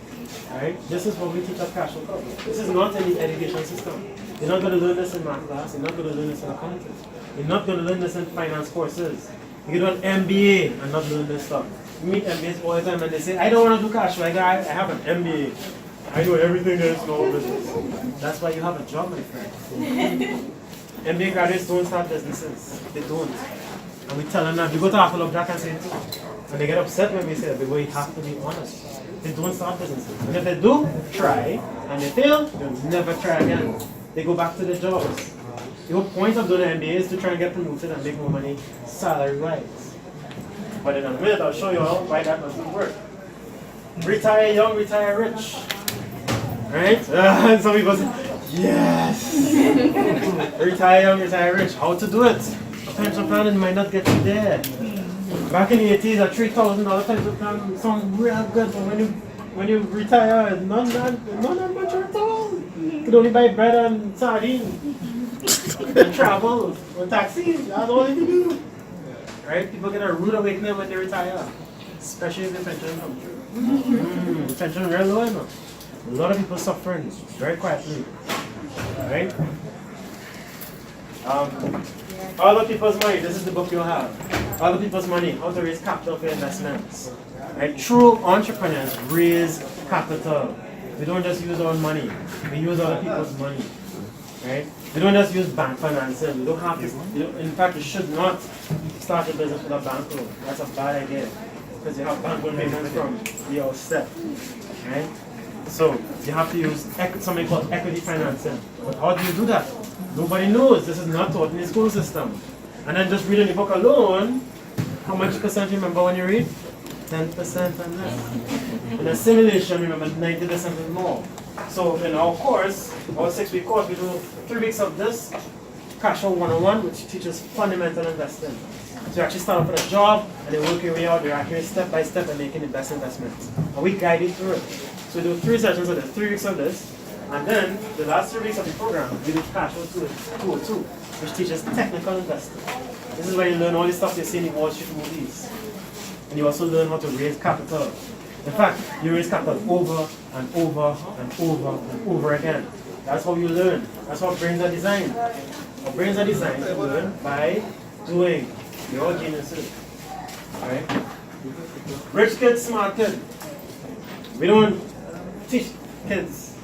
Right? This is what we teach at Cashflow. This is not in the education system. You're not going to learn this in math class. You're not going to learn this in accounting. You're not going to learn this in finance courses. You can do an MBA and not learn this stuff. You meet MBAs all the time and they say, I don't want to do cash flow. I have an MBA. I know everything there is in our business. That's why you have a job, my friend. MBA graduates don't start businesses. They don't. And we tell them that. We go to Apple Jack and say it too. And they get upset when we say that because we have to be honest. They don't start businesses. And if they do try and they fail, they'll never try again. They go back to their jobs. The whole point of doing an MBA is to try and get promoted and make more money salary-wise. But in a minute, I'll show you why that doesn't work. Retire young, retire rich. Right? And some people say, yes! Retire young, retire rich. How to do it? A pension plan might not get you there. Back in the 80s, a $3,000 pension plan sounds real good, but when you retire, it's not that much at all. You could only buy bread and sardines. And travel or taxis, that's all you can do. Right? People get a rude awakening when they retire. Especially if the pension comes through. The pension is real low enough. A lot of people suffering very quietly. Right? Other people's money, this is the book you'll have. Other people's money, how to raise capital for investments. Right? True entrepreneurs raise capital. We don't just use our own money, we use other people's money. Right? We don't just use bank financing. We don't have to, in fact, you should not start a business with a bank loan. That's a bad idea. Because you have bank loan payments from the outset. Right? So you have to use something called equity financing. But how do you do that? Nobody knows. This is not taught in the school system. And then just reading the book alone, how much percent you remember when you read? 10% and less. In a simulation, remember 90% and more. So in our course, our 6-week course, we do 3 weeks of this, Cashflow 101, which teaches fundamental investing. So you actually start off with a job, and then work your way out, you're actually step by step and making the best investments. And we guide you through it. So we do 3 sessions of this, 3 weeks of this, and then the last 3 weeks of the program, we do Cashflow 202, which teaches technical investing. This is where you learn all the stuff you see in the Wall Street movies. And you also learn how to raise capital. In fact, you raise capital over and over and over and over again. That's how you learn. That's how brains are designed. Our brains are designed to learn by doing. You're all geniuses. Right? Rich kid, smart kid. We don't teach kids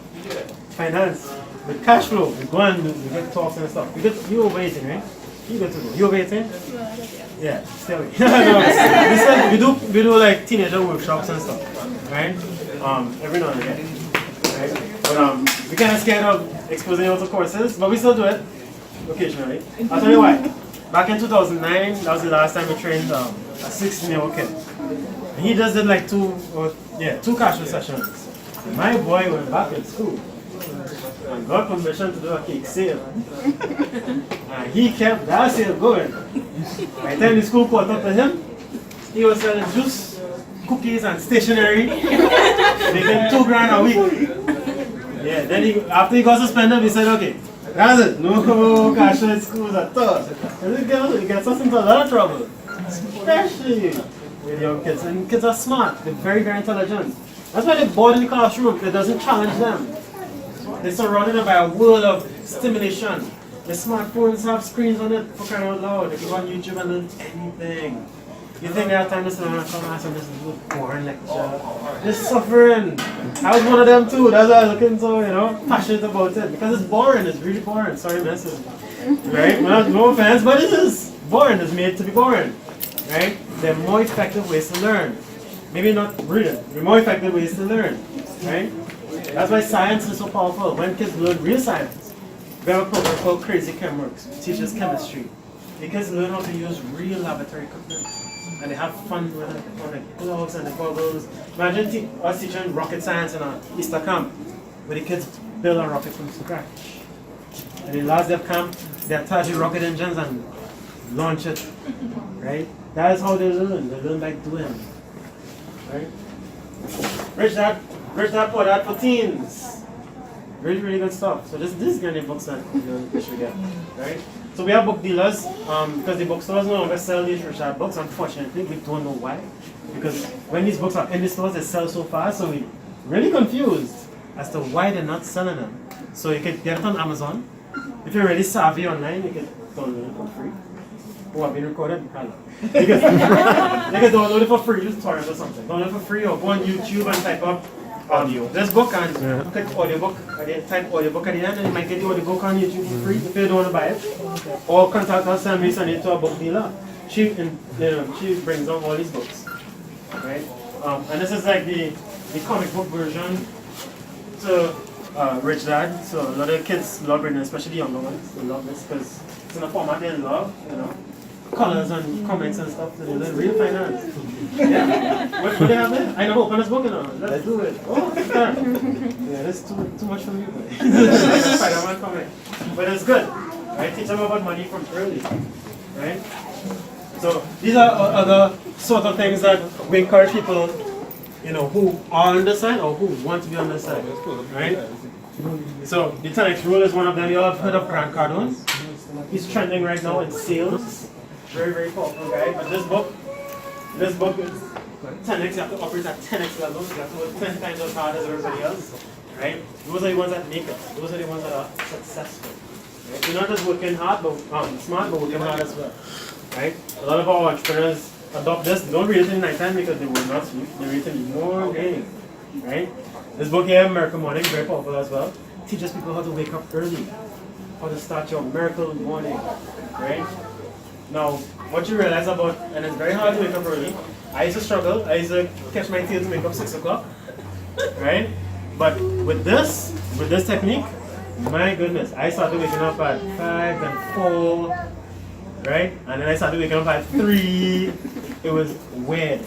finance. With cash flow, we go and we get talks and stuff. You over 18, right? You get to go. You over 18? Yeah, stay away. No, we do like teenager workshops and stuff, right? Every now and again, right? But we kind of scared of exposing you to courses, but we still do it occasionally. I'll tell you why. Back in 2009, that was the last time we trained a 16-year-old kid. And he just did like 2 cash flow sessions. My boy went back in school and got permission to do a cake sale. And he kept that sale going. By the time the school caught up to him, he was selling juice, cookies, and stationery, making $2,000 a week. Yeah, then after he got suspended, he said, okay, that's it, no cash in schools at all. And it gets us into a lot of trouble, especially with young kids. And kids are smart, they're very, very intelligent. That's why they're bored in the classroom, it doesn't challenge them. They're surrounded by a world of stimulation. The smartphones have screens on it for crying out loud. They go on YouTube and learn anything. You think they have time to sit down and come and this is a boring lecture? They're suffering. I was one of them too. That's why I was looking so, passionate about it. Because it's boring. It's really boring. Sorry, message. Right? No offense, but it is boring. It's made to be boring. Right? There are more effective ways to learn. Maybe not brilliant. There are more effective ways to learn. Right? That's why science is so powerful. When kids learn real science, we have a program called Crazy Chemworks, which teaches chemistry. The kids learn how to use real laboratory equipment. And they have fun with it, on the gloves and the goggles. Imagine us teaching rocket science in an Easter camp, where the kids build a rocket from scratch. And the last day of camp, they attach the rocket engines and launch it. Right? That is how they learn. They learn by doing. Right? Rich Dad Poor Dad for teens. Really, really good stuff. So this is kind of books that you should get. Right? So we have book dealers, because the bookstores no longer sell these Rich Dad books, unfortunately. We don't know why. Because when these books are in the stores, they sell so fast, so we're really confused as to why they're not selling them. So you can get it on Amazon. If you're really savvy online, you can download it for free. Oh, I've been recorded? Hello. You can download it for free, use torrent or something. Download it for free or go on YouTube and type up audio. This book and click audiobook, type audiobook at the end and you might get the audiobook on YouTube for free if you don't want to buy it. Or contact us and we send it to a book dealer. She brings out all these books. Right? And this is like the comic book version to Rich Dad. So a lot of kids love reading, especially the younger ones. They love this because it's in a format they love, colors and comments and stuff to do the real finance. Yeah. What do they have there? I never open this book, you know. Let's do it. Oh, yeah, that's too much for me. Spider-Man comment. But it's good. Right? Teach them about money from early. Right? So these are other sort of things that we encourage people, you know, who are on the side or who want to be on the side. Right? So the 10x rule is one of them. You all have heard of Grant Cardone. He's trending right now in sales. Very, very powerful guy. But this book is 10x. You have to operate at 10x level. You have to work 10 times as hard as everybody else. Right? Those are the ones that make it. Those are the ones that are successful. Right? You're not just working hard, but smart, but working hard as well. Right? A lot of our entrepreneurs adopt this. They don't read it in night time because they will not sleep. They read it in the morning. Right? This book here, Miracle Morning, very powerful as well. Teaches people how to wake up early, how to start your miracle morning. Right? Now, what you realize about, and it's very hard to wake up early. I used to struggle. I used to catch my tail to wake up 6 o'clock. Right? But with this technique, my goodness, I started waking up at 5 and 4. Right? And then I started waking up at 3. It was weird.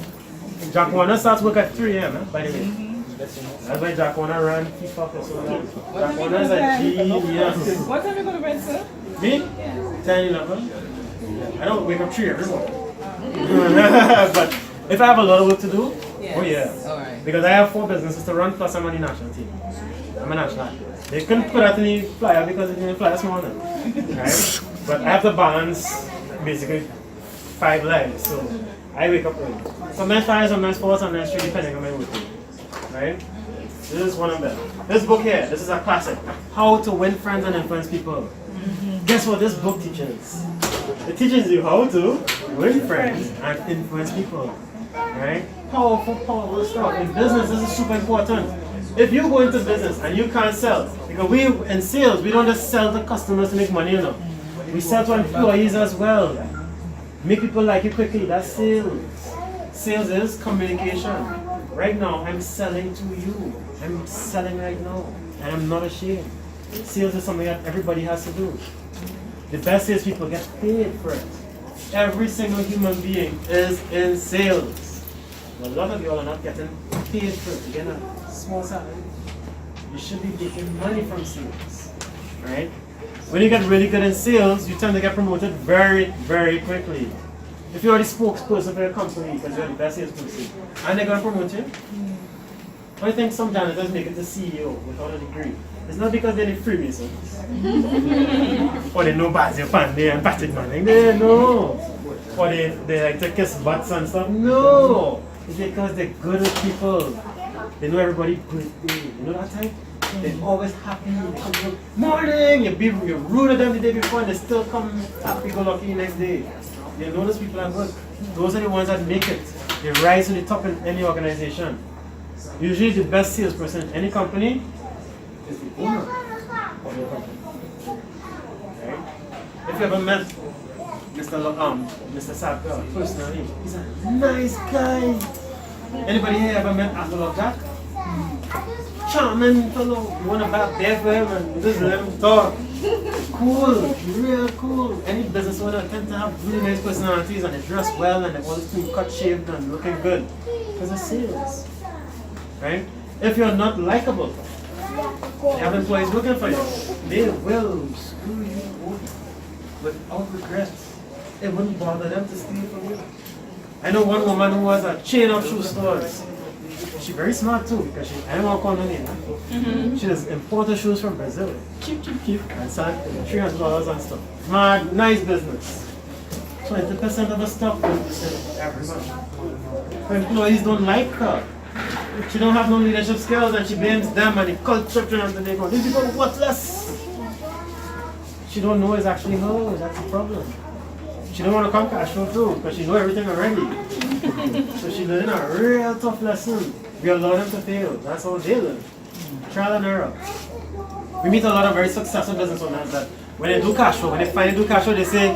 Jack Warner starts work at 3 a.m. By the way. That's why Jack Warner ran FIFA for so long. Jack Warner is a genius. What time are you going to bed, sir? Me? 10, 11. I don't wake up 3 every morning. But if I have a lot of work to do, Yes. oh yeah. Alright. Because I have 4 businesses to run, plus I'm on the national team. I'm a national athlete. They couldn't put out any flyer because it didn't fly this morning. Right? But I have to balance basically 5 lives. So I wake up early. Sometimes 5, sometimes 4, sometimes 3, depending on my work. Right? This is one of them. This book here, this is a classic. How to Win Friends and Influence People. Guess what this book teaches? It teaches you how to win friends and influence people. Right? Powerful stuff. In business, this is super important. If you go into business and you can't sell, because we in sales, we don't just sell to customers to make money, you know. We sell to employees as well. Make people like you quickly. That's sales. Sales is communication. Right now, I'm selling to you. I'm selling right now. And I'm not ashamed. Sales is something that everybody has to do. The best salespeople get paid for it. Every single human being is in sales. But a lot of y'all are not getting paid for it. You're getting a small salary. You should be making money from sales. Right? When you get really good in sales, you tend to get promoted very, very quickly. If you're the spokesperson for your company because you're the best salesperson, and they're going to promote you, I think some janitors make it to CEO without a degree. It's not because they're the Freemasons. Or they know Bazio Pandey and Patrick Manning. No. Or they like to kiss butts and stuff. No. It's because they're good with people. They know everybody birthday. You know that type? They're always happy. They come to morning. You rude at them the day before and they still come happy-go-lucky the next day. You know those people at work. Those are the ones that make it. They rise to the top in any organization. Usually the best salesperson in any company is the owner of your company. Right? If you ever met Mr. Sapka personally, he's a nice guy. Anybody here ever met Apple Jack? Charming fellow. You want to back there for him and listen to him talk. Cool, real cool. Any business owner tend to have really nice personalities and they dress well and they're always clean cut, shaved and looking good. Because it's sales. Right? If you're not likable, you have employees working for you, they will screw you over without regrets. It wouldn't bother them to steal from you. I know one woman who has a chain of shoe stores. She's very smart too because I don't want to call her name. She just imported shoes from Brazil. Cheap. And selling $300 and stuff. Mad, nice business. 20% of the stock goes every month. Her employees don't like her. She don't have no leadership skills and she blames them and the culture and they go, these people are worthless. She don't know it's actually her, that's the problem. She don't want to come Cashflow too because she know everything already. So she learned a real tough lesson. We allow them to fail. That's how they learn. Trial and error. We meet a lot of very successful business owners that when they do Cashflow, when they finally do Cashflow, they say,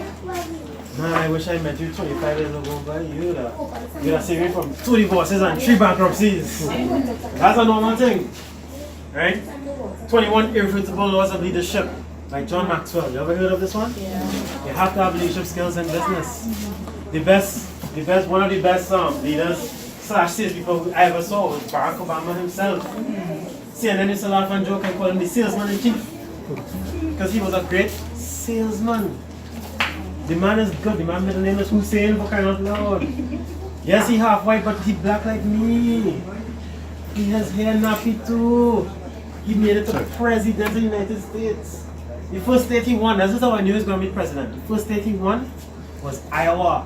man, I wish I met you 25 years ago, but you'd have saved me from 2 divorces and 3 bankruptcies. That's a normal thing. Right? 21 Irrefutable Laws of Leadership by John Maxwell. You ever heard of this one? Yeah. have to have leadership skills in business. One of the best leaders / salespeople I ever saw was Barack Obama himself. CNN used to laugh and joke and call him the salesman in chief because he was a great salesman. The man is good. The man middle name is Hussein, for crying out loud. Yes, he half white, but he black like me. He has hair nappy too. He made it to president of the United States. The first state he won, that's just how I knew he was going to be president. The first state he won was Iowa.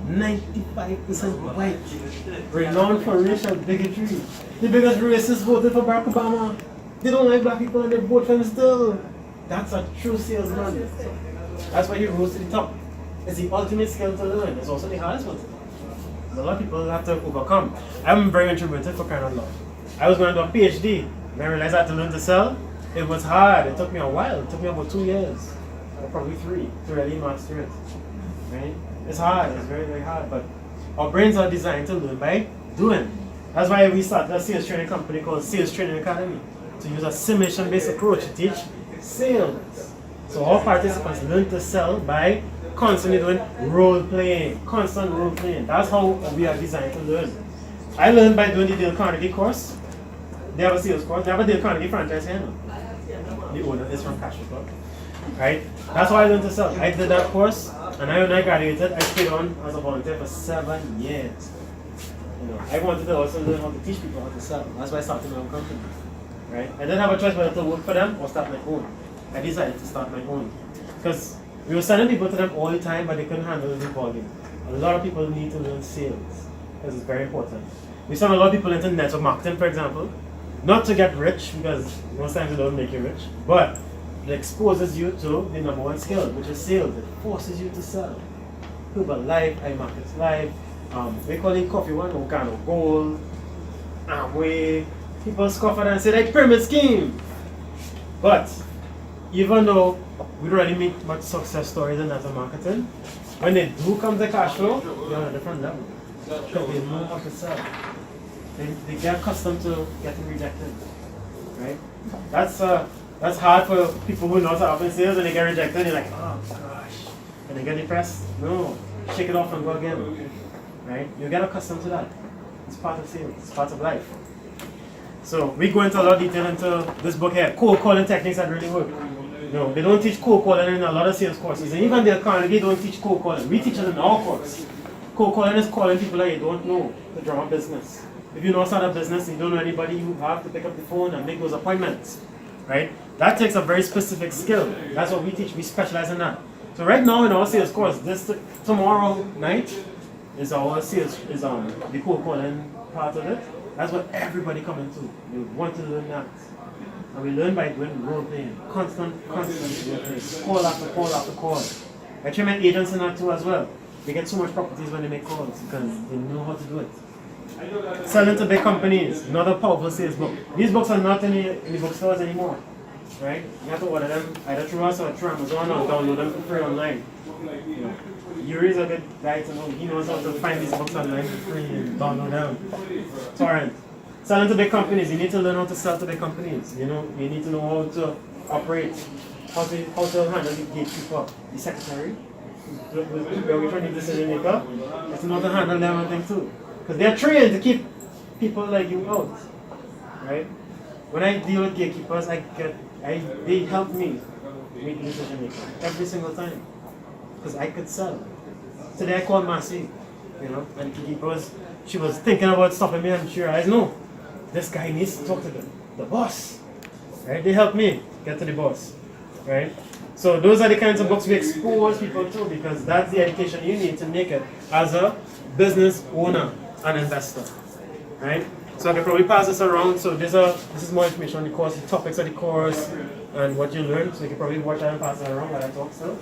95% white. Renowned for racial bigotry. The biggest racists voted for Barack Obama. They don't like black people and they vote for him still. That's a true salesman. That's why he rose to the top. It's the ultimate skill to learn. It's also the hardest one. A lot of people have to overcome. I'm very introverted for crying out loud. I was going to do a PhD and I realized I had to learn to sell. It was hard. It took me a while. It took me about 2 years, or probably 3, to really master it. Right? It's hard. It's very, very hard. But our brains are designed to learn by doing. That's why we started a sales training company called Sales Training Academy to use a simulation-based approach to teach sales. So all participants learn to sell by constantly doing role playing, constant role playing. That's how we are designed to learn. I learned by doing the Dale Carnegie course. They have a sales course. They have a Dale Carnegie franchise here now. The owner is from Cashflow. Right? That's how I learned to sell. I did that course, and when I graduated, I stayed on as a volunteer for 7 years. You know, I wanted to also learn how to teach people how to sell. That's why I started my own company. Right? I didn't have a choice whether to work for them or start my own. I decided to start my own. Because we were sending people to them all the time, but they couldn't handle the volume. A lot of people need to learn sales, because it's very important. We send a lot of people into network marketing, for example, not to get rich, because most times it doesn't make you rich, but it exposes you to the number one skill, which is sales. It forces you to sell. People live, iMarkets Live, we call it Coffee One, Okano Gold, Amway. People scoff at it and say, like, pyramid scheme. But even though we don't really make much success stories in network marketing, when they do come to cash flow, they're on a different level. Because they know how to sell. They get accustomed to getting rejected. Right? That's hard for people who know how to open sales, and they get rejected, and you're like, oh gosh. And they get depressed. No. Shake it off and go again. Right? You get accustomed to that. It's part of sales, it's part of life. So we go into a lot of detail into this book here, cold calling techniques that really work. No, they don't teach cold calling in a lot of sales courses, and even Dale Carnegie don't teach cold calling. We teach it in our course. Cold calling is calling people that you don't know to draw a business. If you know start a business and you don't know anybody, you have to pick up the phone and make those appointments, right? That takes a very specific skill. That's what we teach. We specialize in that. So right now in our sales course, tomorrow night is our sales the cold calling part of it. That's what everybody coming to. They want to learn that. And we learn by doing role playing, constant role playing, call after call after call. I train my agents in that too as well. They get so much properties when they make calls because they know how to do it. Selling to big companies, another powerful sales book. These books are not in the bookstores anymore, right? You have to order them either through us or through Amazon or download them for free online. You know, Yuri is a good guy to know. He knows how to find these books online for free and download them. Torrent. Selling to big companies, you need to learn how to sell to big companies. You know, you need to know how to operate, how to handle the gatekeeper, the secretary, which one the decision maker. It's not to handle them and things too. Because they're trained to keep people like you out. Right? When I deal with gatekeepers, they help me make decision making every single time. Because I could sell. Today I called Marcy, you know, and she was thinking about stopping me, and she realized, no, this guy needs to talk to the boss. Right? They help me get to the boss. Right? So those are the kinds of books we expose people to, because that's the education you need to make it as a business owner and investor. Right? So I can probably pass this around. So this is more information on the course, the topics of the course, and what you learn. So you can probably watch that and pass it around while I talk still.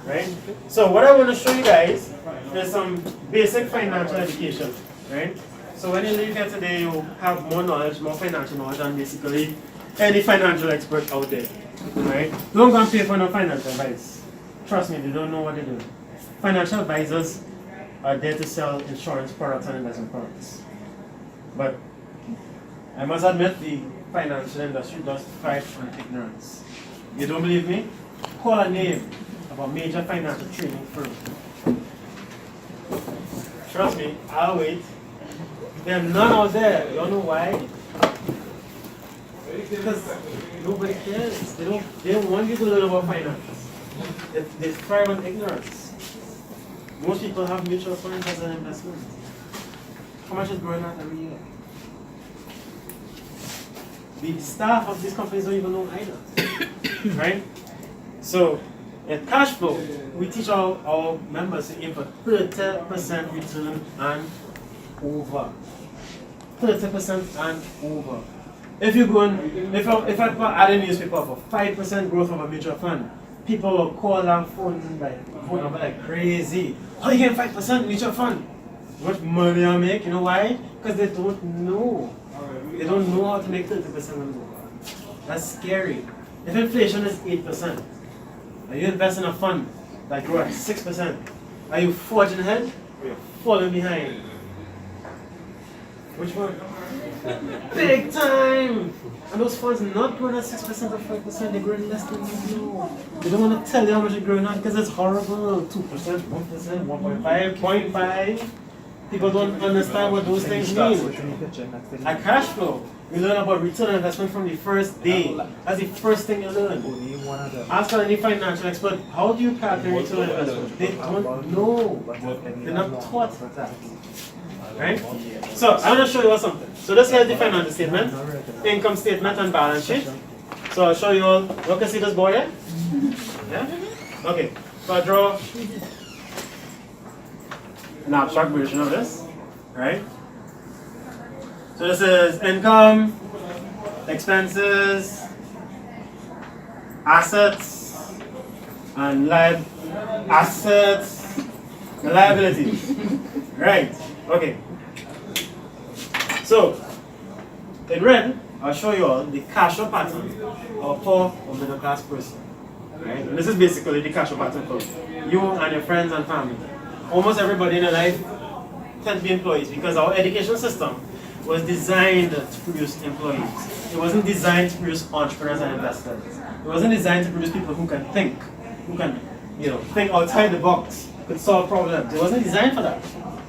Right? So what I want to show you guys is some basic financial education. Right? So when you leave here today, you have more knowledge, more financial knowledge than basically any financial expert out there. Right? Don't go and pay for no financial advice. Trust me, they don't know what they're doing. Financial advisors are there to sell insurance products and investment products. But I must admit, the financial industry does thrive on ignorance. You don't believe me? Call a name of of a major financial training firm. Trust me, I'll wait. There are none out there. You don't know why? Because nobody cares. They don't want you to learn about finance. They thrive on ignorance. Most people have mutual funds as an investment. How much is growing out every year? The staff of these companies don't even know either. Right? So, at Cashflow, we teach our members to aim for 30% return and over. 30% and over. If you go and, if I add a newspaper for 5% growth of a mutual fund, people will call and phone number like crazy. How you get 5% mutual fund? What money I make? You know why? Because they don't know. They don't know how to make 30% and over. That's scary. If inflation is 8%, and you invest in a fund that grows at 6%, are you forging ahead or you're falling behind? Which one? Big time! And those funds not growing at 6% or 5%, they're growing less than you know. They don't want to tell you how much they're growing at because it's horrible. 2%, 1%, 1.5, 0.5. People don't understand what those things mean. At Cashflow, you learn about return on investment from the first day. That's the first thing you learn. Ask any financial expert, how do you calculate return on investment? They don't know. They're not taught that. Right? So, I want to show you something. So, this here is the financial statement, income statement, and balance sheet. So, I'll show you all. You can see this board here? Yeah? Okay. So, I draw an abstract version of this. Right? So, this is income, expenses, assets, and liabilities. Right? Okay. So, in red, I'll show you all the cash flow pattern for a middle class person. Right? And this is basically the cash flow pattern for you and your friends and family. Almost everybody in your life tend to be employees because our education system was designed to produce employees. It wasn't designed to produce entrepreneurs and investors. It wasn't designed to produce people who can think, think outside the box, could solve problems. It wasn't designed for that.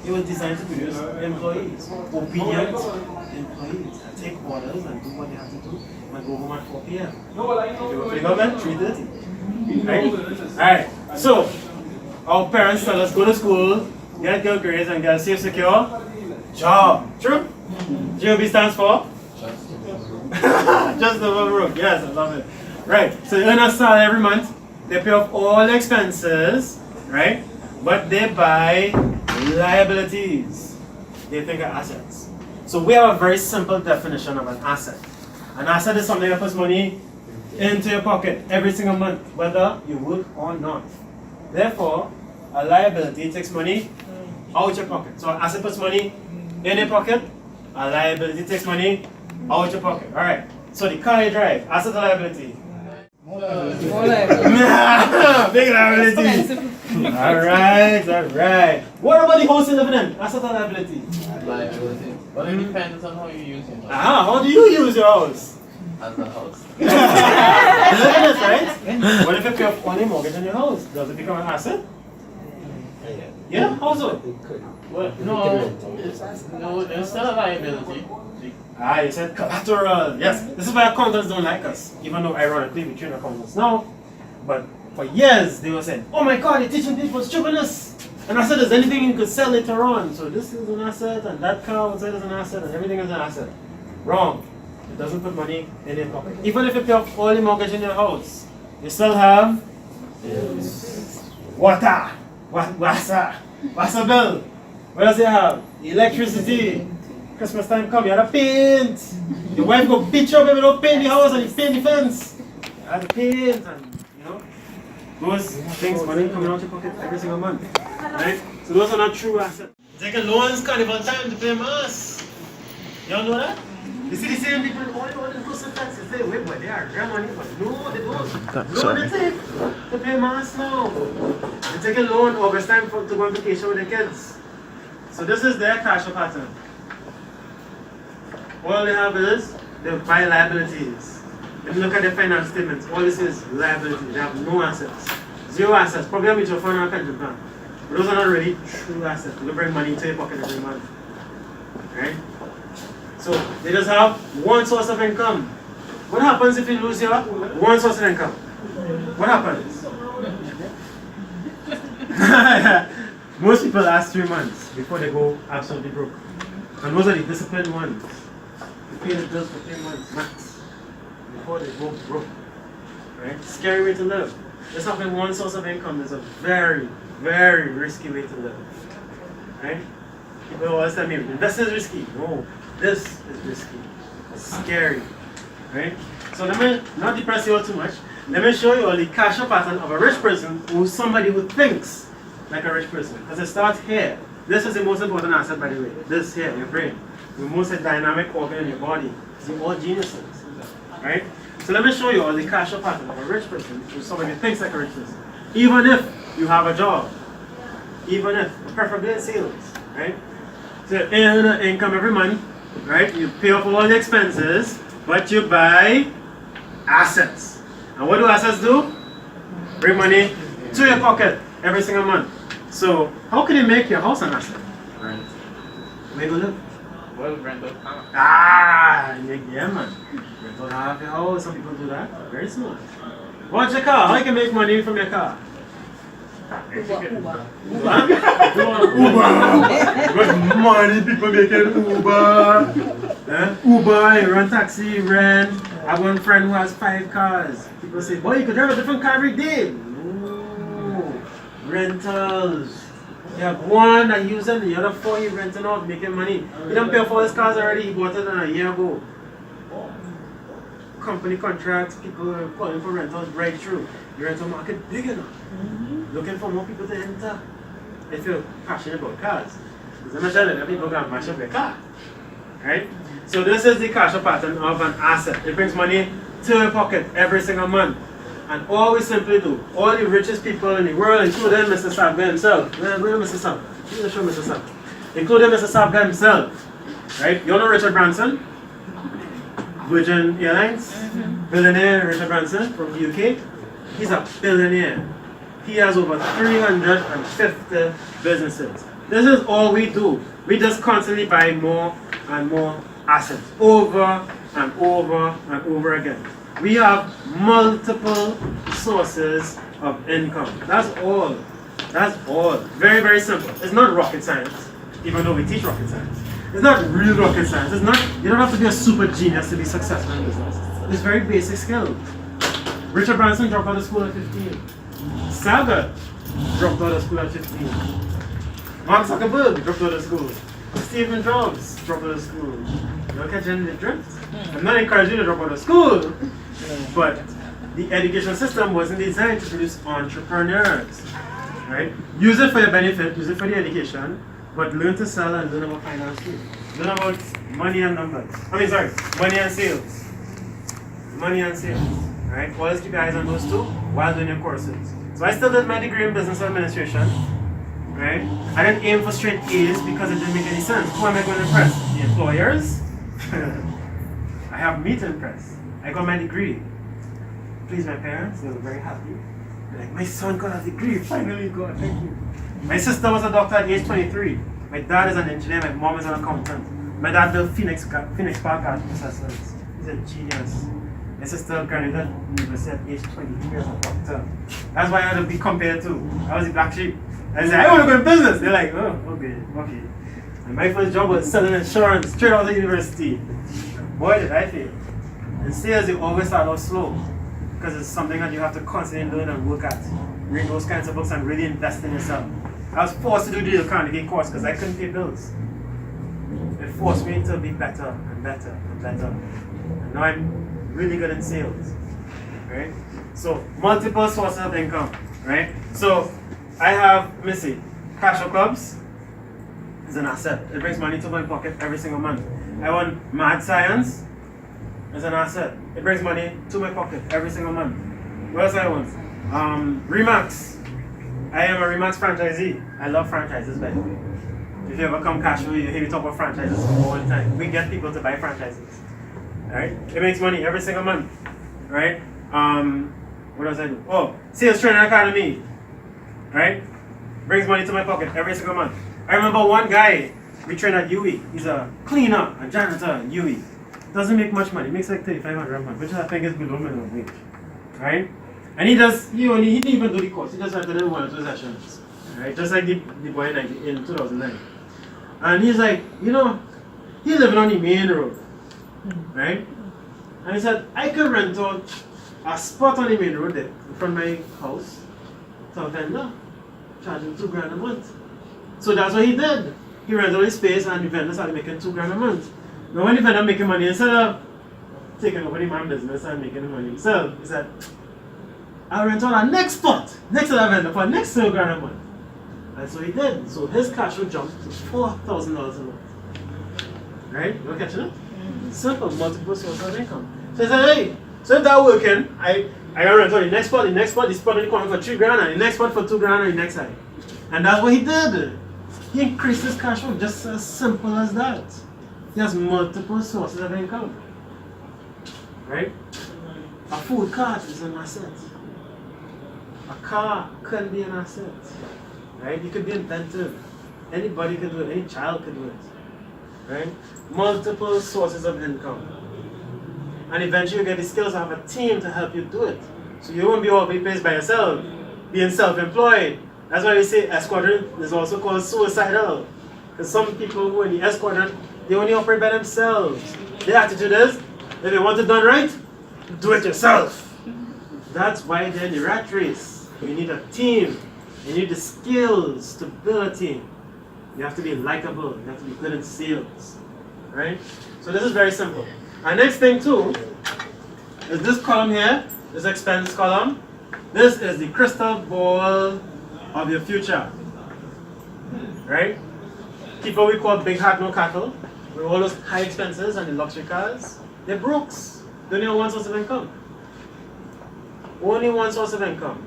It was designed to produce employees, obedient employees, that take orders and do what they have to do and go home at 4 p.m. If you work for the government, 3:30. Right? Alright, so our parents tell us go to school, get good grades, and get a safe, secure job. True? JOB stands for? Just above road. Yes, I love it. Right, so you earn a salary every month, they pay off all the expenses, right? But they buy liabilities. They think of assets. So we have a very simple definition of an asset. An asset is something that puts money into your pocket every single month, whether you work or not. Therefore, a liability takes money out your pocket. So an asset puts money in your pocket, a liability takes money out your pocket. Alright, so the car you drive, asset or liability? Big liability. Alright. What about the house you live in? Asset or liability? Liability. But it depends on how you use it. How do you use your house? As a house. You live in it, right? What if you pay off only mortgage on your house? Does it become an asset? Yeah, how so? What? No, it's still a liability. You said collateral. Yes, this is why accountants don't like us, even though ironically we train accountants now. But for years they were saying, oh my god, you're teaching people stupidness. And I said there's anything you could sell later on. So this is an asset, and that car outside is an asset, and everything is an asset. Wrong. It doesn't put money in your pocket. Even if you pay off all the mortgage in your house, you still have water, water bill. What else you have? Electricity. Christmas time come, you have to paint. Your wife go beat you up if you don't paint the house and you paint the fence. You have to paint, and those things, money coming out your pocket every single month. Right? So those are not true assets. Taking loans, carnival time to pay mass. You don't know that? You see the same people, all the person taxes, they say, wait, boy, they are real money, but no, they don't. Loan they take to pay mass now. They take a loan August time to go on vacation with their kids. So this is their cash flow pattern. All they have is, they buy liabilities. If you look at their financial statements, all this is liability. They have no assets. zero assets, probably a mutual fund or a pension plan. But those are not really true assets. They bring money into your pocket every month. Right? So they just have one source of income. What happens if you lose your one source of income? What happens? Most people last 3 months before they go absolutely broke. And those are the disciplined ones. They pay the bills for 3 months max before they go broke. Right? Scary way to live. Just having one source of income is a very, very risky way to live. Right? People always tell me, investing is risky. No, this is risky. It's scary. Right? So let me not depress you all too much. Let me show you all the cash flow pattern of a rich person who's somebody who thinks like a rich person. Because it starts here. This is the most important asset, by the way. This here, your brain. The most dynamic organ in your body. You're all geniuses. Right? So let me show you all the cash flow pattern of a rich person who's somebody who thinks like a rich person. Even if you have a job. Even if, preferably in sales. Right? So you earn income every month. Right? You pay off all the expenses. But you buy assets. And what do assets do? Bring money to your pocket every single month. So how can you make your house an asset? Rent. Where you live? Well, rental. Yeah man. Rental half your house. Some people do that. Very smart. What's your car? How you can make money from your car? Uber. Because money people making Uber. Uber, you run taxi, rent. I have one friend who has 5 cars. People say, boy, you could drive a different car every day. No. Rentals. You have one that you use them, the other 4 you renting out, making money. He don't pay for his cars already, he bought it a year ago. Company contracts, people are calling for rentals right through. The rental market big enough. Looking for more people to enter. If you're passionate about cars. Because I'm not sure that people can mash up their car. Right? So this is the cash flow pattern of an asset. It brings money to your pocket every single month. And all we simply do, all the richest people in the world, including Mr. Sabga himself. Where Mr. Sabga? Let me show Mr. Sabga. Including Mr. Sabga himself. Right? You know Richard Branson? Virgin Airlines? Billionaire Richard Branson from the UK? He's a billionaire. He has over 350 businesses. This is all we do. We just constantly buy more and more assets over and over and over again. We have multiple sources of income. That's all. That's all. Very, very simple. It's not rocket science, even though we teach rocket science. It's not real rocket science. It's not. You don't have to be a super genius to be successful in business. It's very basic skills. Richard Branson dropped out of school at 15. Saga dropped out of school at 15. Mark Zuckerberg dropped out of school. Stephen Jobs dropped out of school. You're catching the drift? I'm not encouraging you to drop out of school, but the education system wasn't designed to produce entrepreneurs. Right? Use it for your benefit, use it for the education, but learn to sell and learn about finance too. Learn about money and numbers. Money and sales. Money and sales. Right? Always keep your eyes on those two while doing your courses. So I still did my degree in business administration. Right? I didn't aim for straight A's because it didn't make any sense. Who am I going to impress? The employers? I have me to impress. I got my degree. Please my parents, they were very happy. They're like, my son got a degree, finally God, thank you. My sister was a doctor at age 23. My dad is an engineer, my mom is an accountant. My dad built Phoenix Park gas processors. He's a genius. My sister graduated university at age 23 as a doctor. That's why I had to be compared to. I was the black sheep. I said, I want to go in business. They're like, oh, okay. And my first job was selling insurance straight out of university. Boy, did I fail. And sales, you always start out slow. Because it's something that you have to constantly learn and work at. Read those kinds of books and really invest in yourself. I was forced to do the Carnegie course because I couldn't pay bills. It forced me to be better and better and better. And now I'm really good in sales. Right? So, multiple sources of income. Right? So, I have, let me see, cash flow clubs is an asset. It brings money to my pocket every single month. I want mad science is an asset. It brings money to my pocket every single month. What else I want? Remax. I am a Remax franchisee. I love franchises, by the way. If you ever come Cashflow, you hear me talk about franchises all the time. We get people to buy franchises. Right? It makes money every single month. Right? What does I do? Oh, sales training academy, right? Brings money to my pocket every single month. I remember one guy we trained at Yuri. He's a cleaner, a janitor at Yuri. Doesn't make much money. He makes like $3,500 a month, which I think is below minimum wage, right? And he didn't even do the course. He just had to do 1 or 2 sessions, right? Just like the boy in 2009. And he's like, you know, he's living on the main road, right? And he said, I could rent out a spot on the main road there in front of my house to a vendor, charging $2,000 a month. So that's what he did. He rented his space and the vendor started making $2,000 a month. Now when the vendor making money, instead of taking over the man's business and making the money himself, he said, I'll rent out a next spot next to that vendor for next $2,000 a month. And so he did. So his cash would jump to $4,000 a month. Right? You want to catch it? Simple, multiple sources of income. So he said, hey, so if that working, I rent out the next spot, the spot in the corner for $3,000, and the next spot for $2,000 and the next side. And that's what he did. He increased his cash flow just as simple as that. He has multiple sources of income. Right? A food cart is an asset. A car can be an asset. Right? You could be inventive. Anybody could do it. Any child could do it. Right? Multiple sources of income. And eventually you get the skills to have a team to help you do it. So you won't be all over the place by yourself, being self-employed. That's why we say esquadron is also called suicidal. Because some people who are in the esquadron, they only operate by themselves. Their attitude is, if you want it done right, do it yourself. That's why they're in the rat race. You need a team. You need the skills to build a team. You have to be likable. You have to be good in sales. Right? So this is very simple. Our next thing too is this column here, this expense column. This is the crystal ball of your future. Right? People we call big heart, no cattle, with all those high expenses and the luxury cars, they're brooks. They only have one source of income. Only one source of income.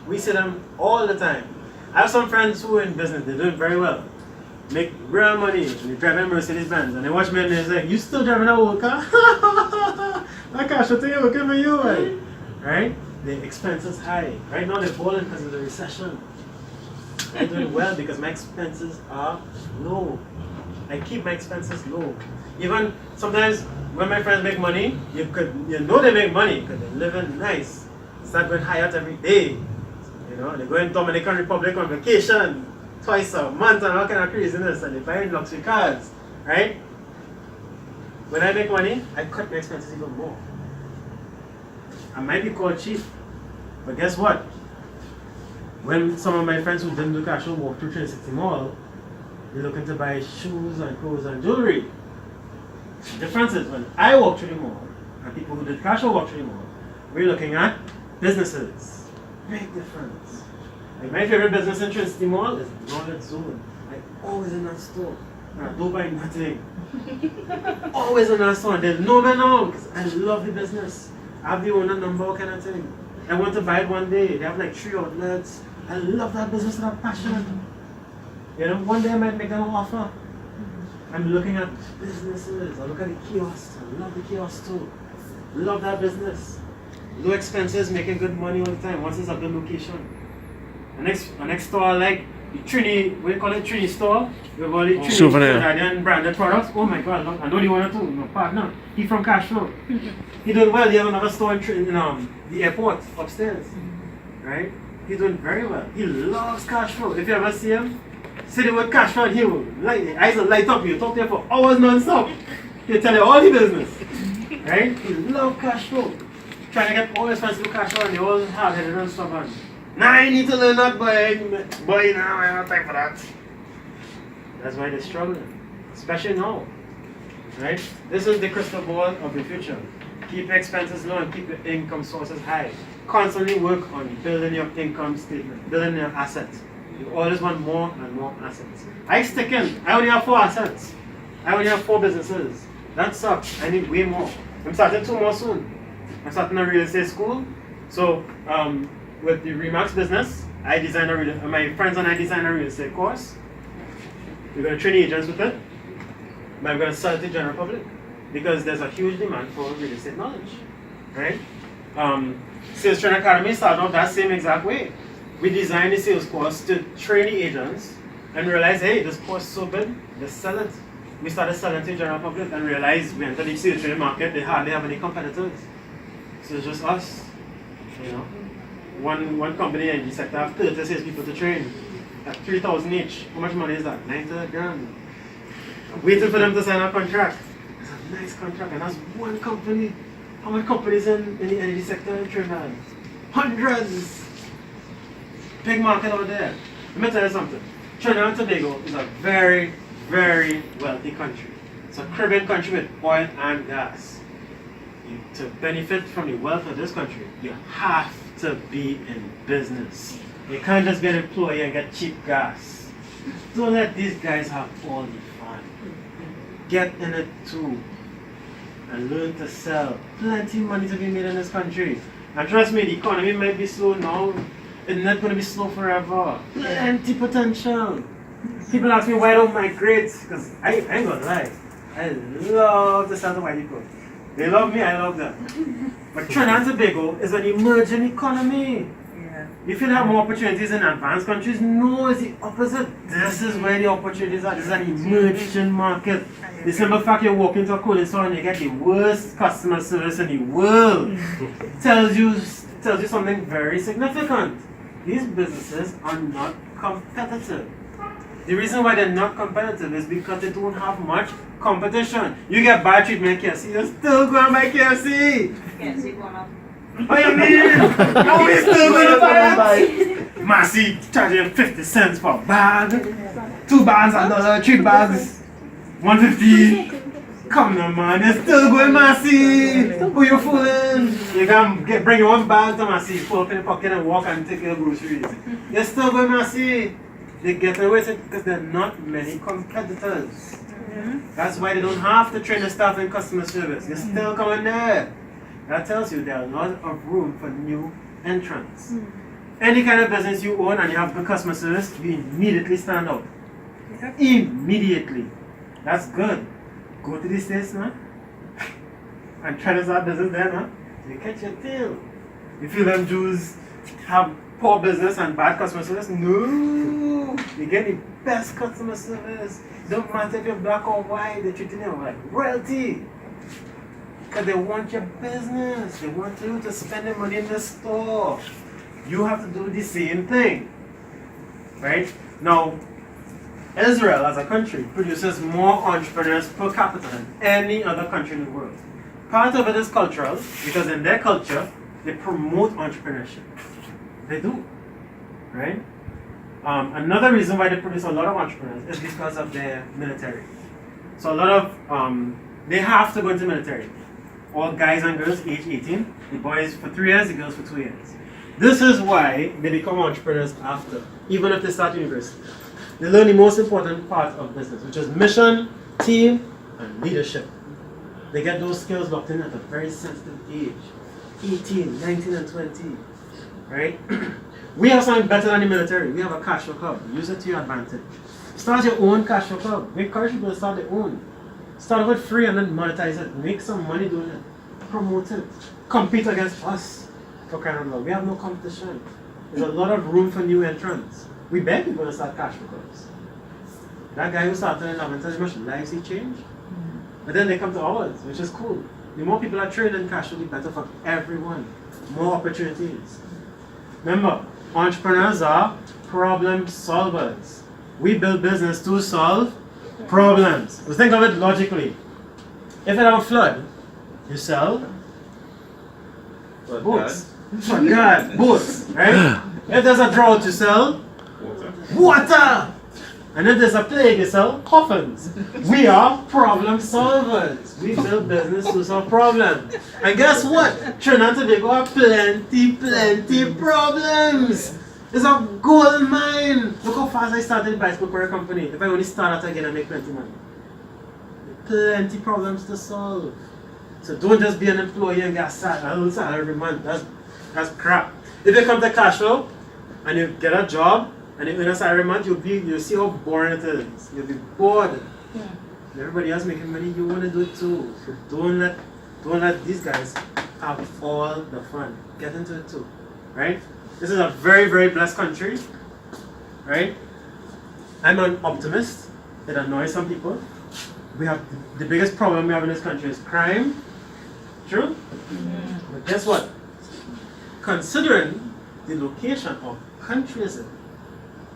We see them all the time. I have some friends who are in business, they're doing very well. Make real money, and they drive a Mercedes Benz, and they watch me and they say, you still driving a old car? That car should take working for you, right? Right? The expenses high. Right now they're falling because of the recession. I'm doing well because my expenses are low. I keep my expenses low. Even sometimes when my friends make money, you know they make money because they're living nice. Start going Hyatt every day. You know, they go in Dominican Republic on vacation twice a month and all kind of craziness, and they buy luxury cars, right? When I make money, I cut my expenses even more. I might be called cheap, but guess what? When some of my friends who didn't do Cashflow walk through Trinity Mall, they're looking to buy shoes and clothes and jewelry. The difference is when I walk through the mall, and people who did Cashflow walk through the mall, we're looking at businesses. Big difference. Like my favorite business in Trinity Mall is Knowledge Zone. I'm always in that store. I don't buy nothing. Always in that store. They know me now because I love the business. I have the owner number kind of thing. I want to buy it one day. They have like 3 outlets. I love that business with a passion. You know, one day I might make them an offer. I'm looking at businesses. I look at the kiosks. I love the kiosks too. Love that business. Low expenses, making good money all the time. Once it's a good location. The next store I like the Trini, what do you call it? Trini store. We have all the Trini Souvenir. branded products. Oh my god, look, I know the one or two. My partner. He from Cashflow. He doing well. He have another store in the airport upstairs. Right? He's doing very well. He loves Cashflow. If you ever see him, say the word Cashflow and he will his eyes will light up. He'll talk there for hours non-stop. He'll tell you all the business. Right? He loves Cashflow. Trying to get all his friends to do Cashflow and they all hard-headed and stubborn. Nah, I need to learn that, boy, now I don't have time for that. That's why they're struggling, especially now, right? This is the crystal ball of the future. Keep your expenses low and keep your income sources high. Constantly work on building your income statement, building your assets. You always want more and more assets. I stick in. I only have 4 assets. I only have 4 businesses. That sucks. I need way more. I'm starting 2 more soon. I'm starting a real estate school. So, with the Remax business, my friends and I designed a real estate course. We're going to train agents with it, but I'm going to sell it to the general public because there's a huge demand for real estate knowledge, right? Sales Training Academy started off that same exact way. We designed the sales course to train the agents and realize, hey, this course is so big, let's sell it. We started selling to the general public and realized we entered the sales training market, they hardly have any competitors. So it's just us, you know. One company in the sector have 30 sales people to train at 3,000 each. How much money is that? 90 grand. I'm waiting for them to sign a contract. It's a nice contract, and that's one company. How many companies in the energy sector in Trinidad? Hundreds! Big market out there. Let me tell you something. Trinidad and Tobago is a very, very wealthy country. It's a Caribbean country with oil and gas. To benefit from the wealth of this country, you have to be in business. You can't just be an employee and get cheap gas. Don't let these guys have all the fun. Get in it too. And learn to sell. Plenty of money to be made in this country. And trust me, the economy might be slow now. It's not going to be slow forever. Plenty potential. People ask me why I don't migrate. Because I ain't going to lie. I love to sell to white people. They love me, I love them. But Trinidad and Tobago is an emerging economy. Yeah. If you have more opportunities in advanced countries, no, it's the opposite. This is where the opportunities are. This is an emerging market. The simple fact you walk into a clothing store and you get the worst customer service in the world tells you something very significant. These businesses are not competitive. The reason why they're not competitive is because they don't have much competition. You get bad treatment at KFC, you're still going to buy KFC. KFC going up. What do you mean? How are you still going to buy it? Massey charging 50 cents for a bag. 2 bags $1, 3 bags 150. Come on, man, you're still going Massey. Who you fooling? You can bring your 1 bag to Massey, pull up in the pocket and walk and take your groceries. You're still going Massey. They get away with it because there are not many competitors. That's why they don't have to train the staff in customer service. You're still coming there. That tells you there are a lot of room for new entrants. Any kind of business you own and you have good customer service, you immediately stand out. Immediately. That's good. Go to the States now and try to start business there now. You catch your tail. You feel them Jews have poor business and bad customer service? No! You get the best customer service. Don't matter if you're black or white, they're treating you like royalty. Because they want your business. They want you to spend the money in the store. You have to do the same thing. Right? Now, Israel as a country produces more entrepreneurs per capita than any other country in the world. Part of it is cultural, because in their culture, they promote entrepreneurship. They do, right? Another reason why they produce a lot of entrepreneurs is because of their military. So a lot of, they have to go into military. All guys and girls age 18, the boys for 3 years, the girls for 2 years. This is why they become entrepreneurs after, even if they start university. They learn the most important part of business, which is mission, team, and leadership. They get those skills locked in at a very sensitive age, 18, 19, and 20. Right? We have something better than the military. We have a Cashflow club. Use it to your advantage. Start your own Cashflow club. We encourage people to start their own. Start with free and then monetize it. Make some money doing it. Promote it. Compete against us. For crying out loud. We have no competition. There's a lot of room for new entrants. We beg people to start Cashflow clubs. That guy who started in Aventas, how much lives he changed? But then they come to ours, which is cool. The more people are trained in Cashflow, the better for everyone. More opportunities. Remember, entrepreneurs are problem solvers. We build business to solve problems. So think of it logically. If you have a flood, you sell boats. For God, boats, right? If there's a drought, you sell water. And if there's a plague, you sell coffins. We are problem solvers. We build business to solve problems. And guess what? Trinidad and Tobago have plenty problems. It's a gold mine. Look how fast I started a bicycle courier company. If I only start out again, I make plenty money. Plenty problems to solve. So don't just be an employee and get a salary every month. That's crap. If you come to Cashflow and you get a job, and if you earn a salary every month, you'll see how boring it is. You'll be bored. Yeah. Everybody else making money, you want to do it too. So don't Don't let these guys have all the fun. Get into it too, right? This is a very, very blessed country, right? I'm an optimist. It annoys some people. We have the biggest problem we have in this country is crime. True? But guess what? Considering the location of countries,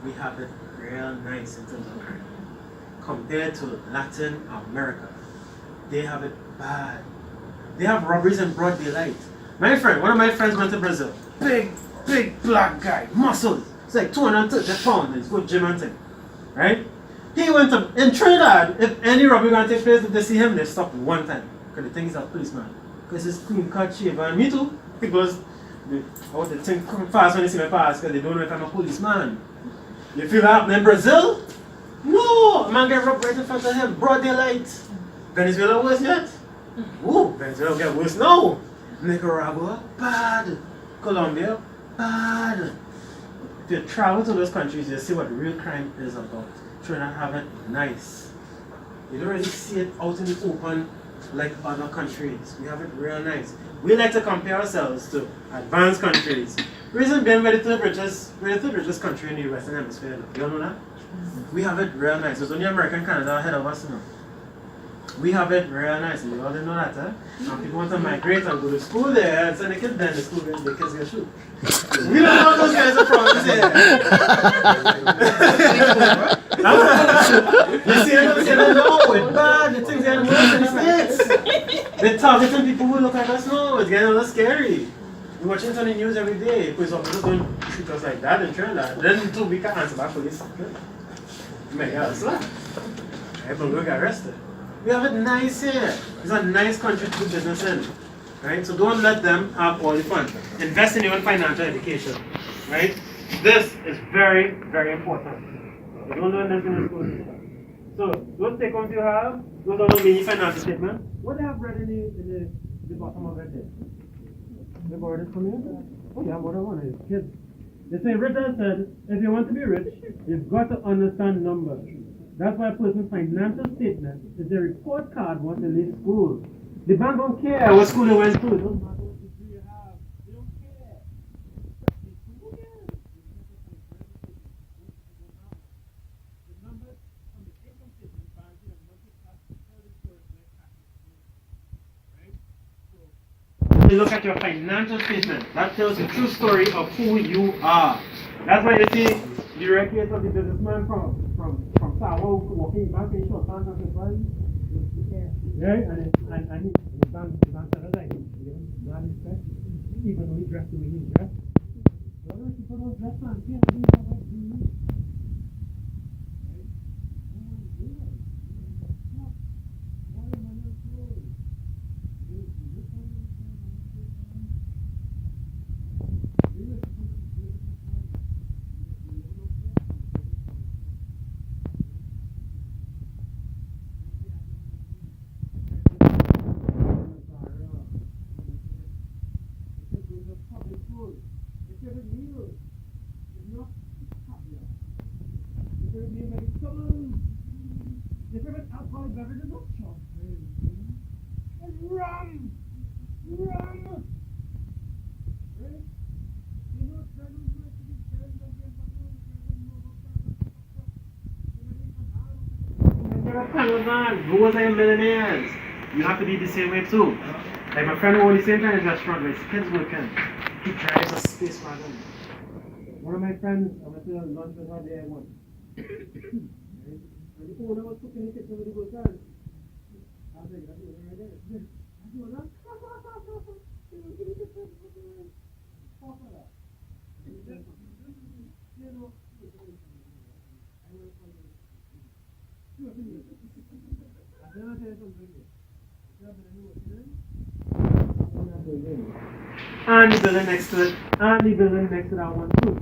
we have it real nice in terms of crime. Compared to Latin America, they have it bad. They have robberies in broad daylight. My friend, one of my friends went to Brazil. Big black guy, muscles. It's like 230 pounds. He's good gym and thing. Right? He went to, in Trinidad, if any robbery gonna take place, if they see him, they stop one time. Because they think he's a policeman. Because he's clean cut shave. And me too. Because they think come fast when they see me pass because they don't know if I'm a policeman. You feel that happening in Brazil? No! A man get robbed right in front of him. Broad daylight. Venezuela worse yet? Ooh, Venezuela get worse now. Nicaragua, bad. Colombia, bad. If you travel to those countries, you see what real crime is about. Trying to have it nice. You don't really see it out in the open like other countries. We have it real nice. We like to compare ourselves to advanced countries. Reason being, we're the richest country in the Western Hemisphere. You all know that? We have it real nice. There's only America and Canada ahead of us now. We have it real nice. You all didn't know that, huh? And people want to migrate and go to school there and send the kids there in the school and the kids get shoot. We don't know those guys are problems here. You see them saying, no, it's bad, the things getting worse in the States. They're targeting people who look like us now. It's getting a little scary. We watch it on the news every day. Police officers don't shoot us like that in Trinidad. Then 2 weeks answer back police. You may get a slap. Everyone will get arrested. We have it nice here. It's a nice country to do business in. Right? So don't let them have all the fun. Invest in your own financial education. Right? This is very, very important. You don't learn this in the school system. So those take homes you have, those are the mini financial statements. What they have read in the bottom of it there? They borrowed it from you? Oh yeah, what I want is kids. They say Richard said, if you want to be rich, you've got to understand numbers. That's why a person's financial statement is their report card once they leave school. The bank don't care what school they went to. It doesn't matter what degree you have. They don't care. Who cares? The numbers on the income statement bank you have multi-class credit scores like Cashflow. Right? So you look at your financial statement. That tells the true story of who you are. That's why you see the record of the businessman from Sawa walking back in short pants and his body. Right? And he bank said that he gave him mad respect, even though he dressed the way he dressed. The other people don't dress fancy and they don't like doing it. Right? Those are millionaires. You have to be the same way too. Like my friend who owns the same kind of restaurant where his kids working. He drives a space wagon. One of my friends, I went to lunch with her there once. And the owner was cooking the kitchen with the good guys. I was like, that's the owner right there. That's the owner? And the building next to it, and the building next to that one too.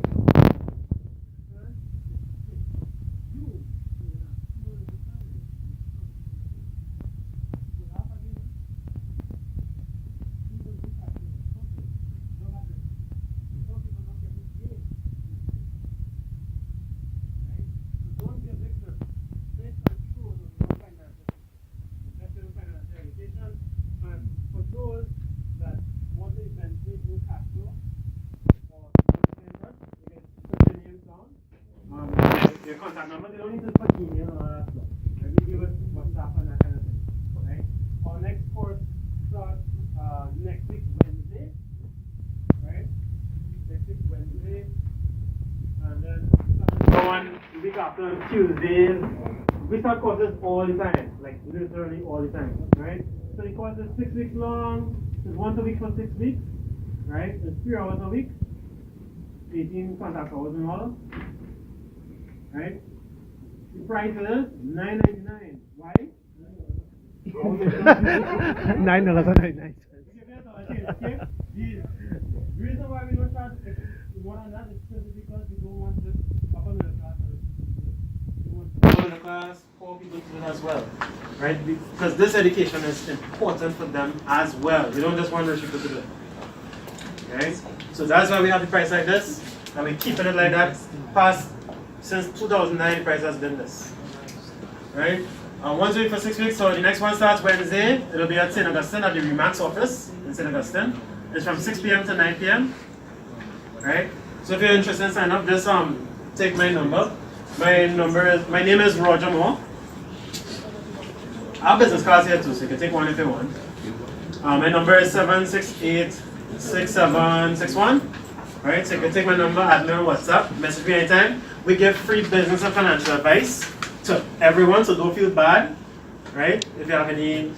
For contact number. They don't need to put email or all that stuff. Right? We give it WhatsApp and that kind of thing. Right? Our next course starts next week, Wednesday. Right? Next week, Wednesday. And then go on the week after Tuesdays. We start courses all the time. Like literally all the time. Right? So the course is 6 weeks long. It's once a week for 6 weeks. Right? It's 3 hours a week. 18 contact hours in all. Right? The price is $9.99. Why? $9.99. Okay? The reason why we don't charge more than that is simply because we don't want this upper middle class. We want upper middle class, poor people to do it as well. Right? Because this education is important for them as well. We don't just want rich people to do it. Right? So that's why we have the price like this, and we're keeping it like that. Past since 2009, the price has been this. Right? Once a week for 6 weeks, so the next one starts Wednesday. It'll be at St. Augustine at the Remax office in St. Augustine. It's from 6 p.m. to 9 p.m. Right? So if you're interested in signing up, just take my number. My name is Roger Moore. I have business cards here too, so you can take one if you want. My number is 768-6761. Right? So you can take my number, add me on WhatsApp, message me anytime. We give free business and financial advice to everyone, so don't feel bad. Right? If you have any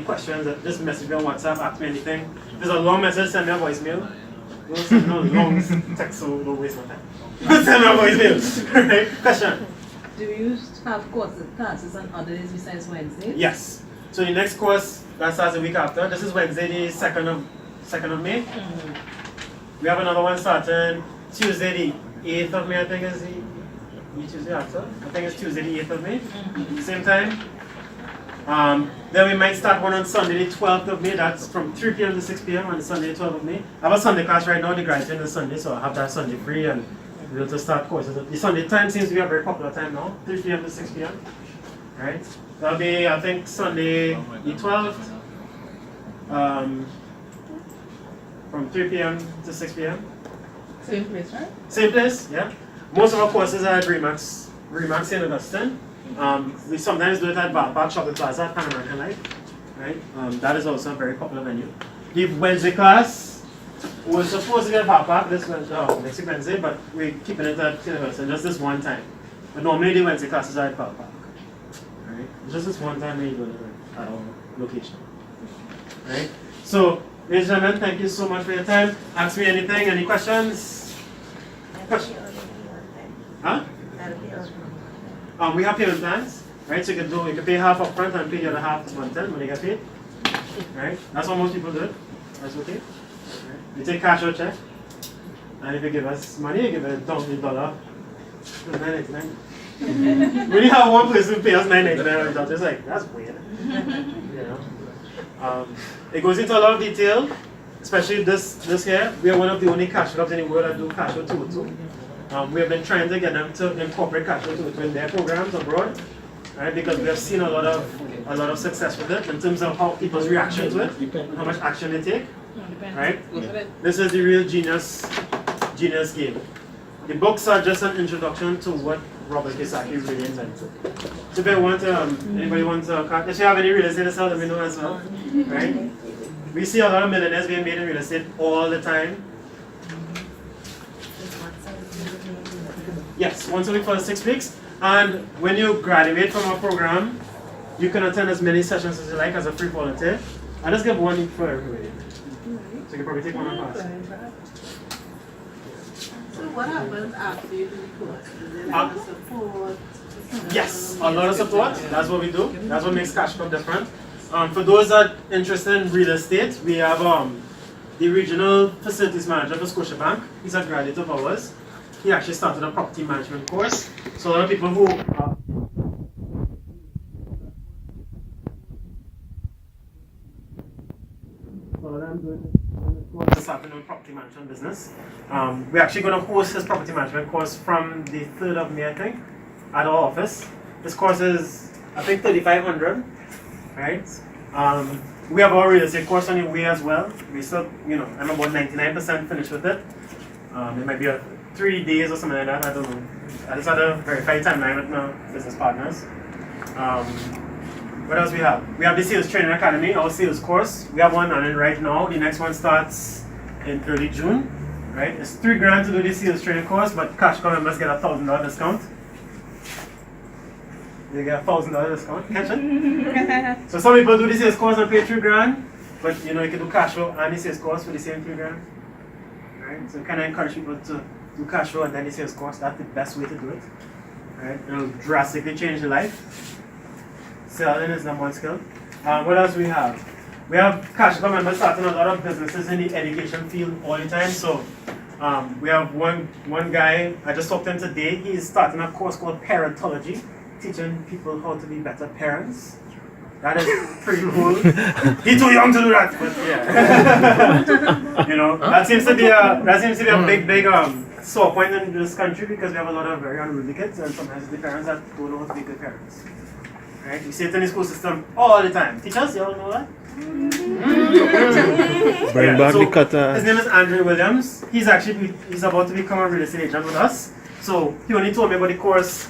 questions, just message me on WhatsApp, ask me anything. If it's a long message, send me a voicemail. Don't send no long text, so don't waste my time. Send me a voicemail. Right? Question? Do you have classes on other days besides Wednesday? Yes. So the next course that starts the week after. This is Wednesday, the 2nd of May. Mm-hmm. We have another one starting Tuesday, the 8th of May. I think is the Tuesday after. I think it's Tuesday, the 8th of May. Mm-hmm. Same time. Then we might start one on Sunday, the 12th of May. That's from 3 p.m. to 6 p.m. on Sunday, the 12th of May. I have a Sunday class right now. The graduating is Sunday, so I have that Sunday free and we're able to start courses. The Sunday time seems to be a very popular time now. 3 p.m. to 6 p.m. Right? That'll be, I think, Sunday, the 12th. From 3 p.m. to 6 p.m. Same place, right? Same place, yeah. Most of our courses are at Remax St. Augustine. We sometimes do it at Bar Chocolate Plaza at Pan American Life. Right? That is also a very popular venue. The Wednesday class was supposed to be at Park this next Wednesday, but we're keeping it at St. Augustine just this one time. But normally the Wednesday classes are at Park. Right? Just this one time we do it at our location. Right? So, ladies and gentlemen, thank you so much for your time. Ask me anything, any questions? Questions? Huh? We have payment plans, right? So you can pay half up front and pay the other half month end when you get paid. Right? That's what most people do. That's okay. Right? You take cash or check. And if you give us money, you give it $1,000. $9.99. We only have one place to pay us $9.99. It's like, that's weird. You know? It goes into a lot of detail, especially this here. We are one of the only cash clubs in the world that do Cashflow 202. We have been trying to get them to incorporate Cashflow 202 in their programs abroad, right? Because we have seen a lot of success with it in terms of how people's reaction to it, and how much action they take, right? This is the real genius game. The books are just an introduction to what Robert Kiyosaki really invented. So if anybody wants to, if you have any real estate to sell, let me know as well, right? We see a lot of millionaires being made in real estate all the time. Yes, once a week for 6 weeks. And when you graduate from our program, you can attend as many sessions as you like as a free volunteer. I'll just give one for everybody. So you can probably take one on class. So what happens after you do the course? Is there like a support? Yes, a lot of support. That's what we do. That's what makes Cash Club different. For those that are interested in real estate, we have the regional facilities manager for Scotiabank. He's a graduate of ours. He actually started a property management course. So a lot of people who starting a property management business. We're actually going to host this property management course from the 3rd of May, I think, at our office. This course is, I think, $3,500, right? We have our real estate course on the way as well. We still, I'm about 99% finished with it. It might be 3 days or something like that, I don't know. I just had a very fine timeline with my business partners. What else we have? We have the Sales Training Academy, our sales course. We have one running right now. The next one starts in early June. Right? It's $3,000 to do the sales training course, but Cashflow members get a $1,000 discount. They get a $1,000 discount. Catch it? So some people do the sales course and pay $3,000, but you know you can do Cashflow and the sales course for the same $3,000. Right? So kind of encourage people to do Cashflow and then the sales course. That's the best way to do it. Right? It'll drastically change your life. Selling is number one skill. What else we have? We have Cashflow members starting a lot of businesses in the education field all the time. So we have one guy, I just talked to him today. He's starting a course called Parentology, teaching people how to be better parents. That is pretty cool. He's too young to do that, but yeah. You know, that seems to be a big sore point in this country because we have a lot of very unruly kids and sometimes the parents that don't know how to be good parents. Right? We see it in the school system all the time. Teachers, you all know that? Bring back the cutter. His name is Andrew Williams. He's about to become a real estate agent with us. So he only told me about the course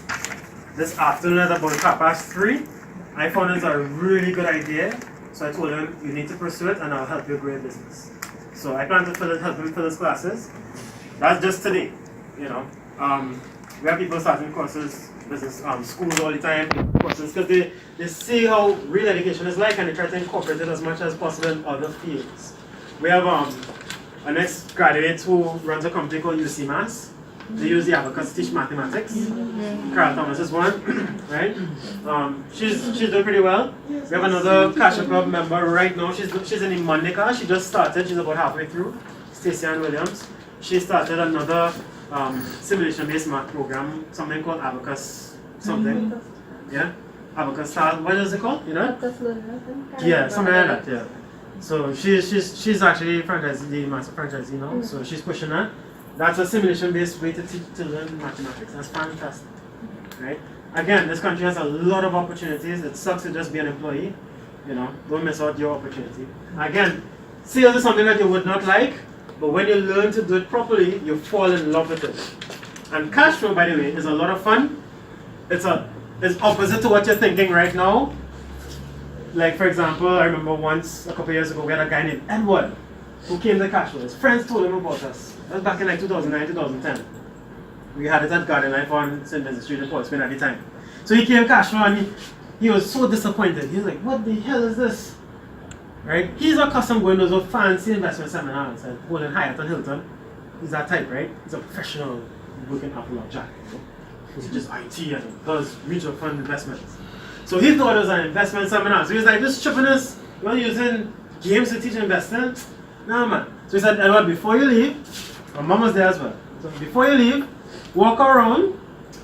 this afternoon at about 3:30. I found it a really good idea. So I told him, you need to pursue it and I'll help you grow your business. So I plan to help him fill his classes. That's just today. You know, we have people starting courses, business schools all the time, courses, because they see how real education is like and they try to incorporate it as much as possible in other fields. We have an ex-graduate who runs a company called UC Mass. They use the abacus to teach mathematics. Carol Thomas is one, right? She's doing pretty well. We have another Cashflow Club member right now. She's in the Monday class. She just started. She's about halfway through. Stacey Ann Williams. She started another simulation-based math program, something called abacus something. Yeah, abacus. What is it called? You know? Yeah, something like that. Yeah. So she's actually the master franchisee now. So she's pushing that. That's a simulation-based way to learn mathematics. That's fantastic, right? Again, this country has a lot of opportunities. It sucks to just be an employee. You know, don't miss out your opportunity. Again, sales is something that you would not like, but when you learn to do it properly, you fall in love with it. And Cashflow, by the way, is a lot of fun. It's opposite to what you're thinking right now. Like for example, I remember once a couple years ago, we had a guy named Edward who came to Cashflow. His friends told him about us. That was back in like 2009, 2010. We had it at Garden Life on St. Vincent Street in Port Spain at the time. So he came to Cashflow and he was so disappointed. He was like, what the hell is this? Right? He's accustomed going to those fancy investment seminars and holding Hyatt and Hilton. He's that type, right? He's a professional working Apple or Jack. You know? He's just IT and does mutual fund investments. So he thought it was an investment seminar. So he was like, this tripping us, you're using games to teach investing? No, man. So he said, Edward, before you leave, my mom was there as well. So before you leave, walk around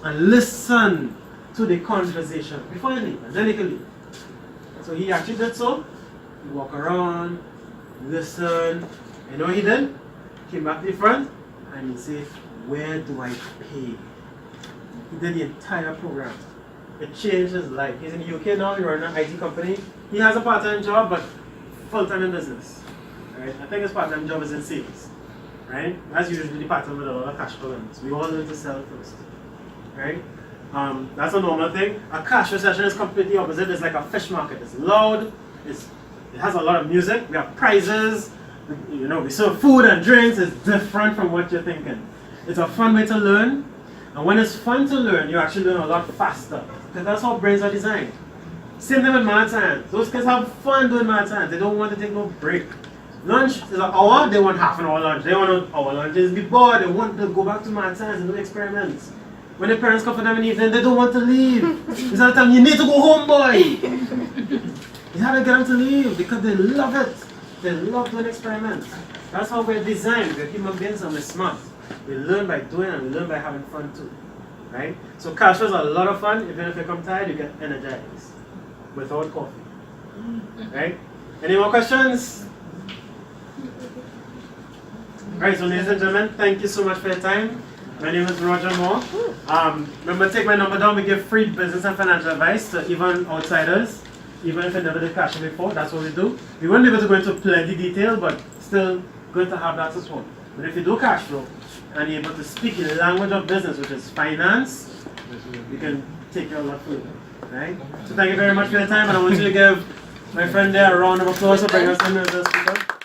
and listen to the conversation before you leave, and then you can leave. So he actually did so. He walked around, listen. You know what he did? Came back to the front and he said, where do I pay? He did the entire program. It changed his life. He's in the UK now, he's running an IT company. He has a part-time job, but full-time in business. Right? I think his part-time job is in sales. Right? That's usually the pattern with a lot of Cashflow members. We all learn to sell first. Right? That's a normal thing. A Cashflow session is completely opposite. It's like a fish market. It's loud. It has a lot of music. We have prizes. You know, we serve food and drinks. It's different from what you're thinking. It's a fun way to learn. And when it's fun to learn, you actually learn a lot faster. Because that's how brains are designed. Same thing with math science. Those kids have fun doing math science. They don't want to take no break. Lunch is an hour, they want half an hour lunch. They want an hour lunch. They be bored, they want to go back to math science and do experiments. When their parents come for them in the evening, they don't want to leave. It's all the time, you need to go home, boy. You have to get them to leave because they love it. They love doing experiments. That's how we're designed. We're human beings and we're smart. We learn by doing and we learn by having fun too. Right? So Cashflow is a lot of fun. Even if you come tired, you get energized. Without coffee. Right? Any more questions? Alright, so ladies and gentlemen, thank you so much for your time. My name is Roger Moore. Remember, take my number down. We give free business and financial advice to even outsiders, even if you never did Cashflow before. That's what we do. We won't be able to go into plenty detail, but still good to have that as well. But if you do cash flow and you're able to speak the language of business, which is finance, you can take your lot further. Right? So thank you very much for your time, and I want you to give my friend there a round of applause for bringing us in as a speaker.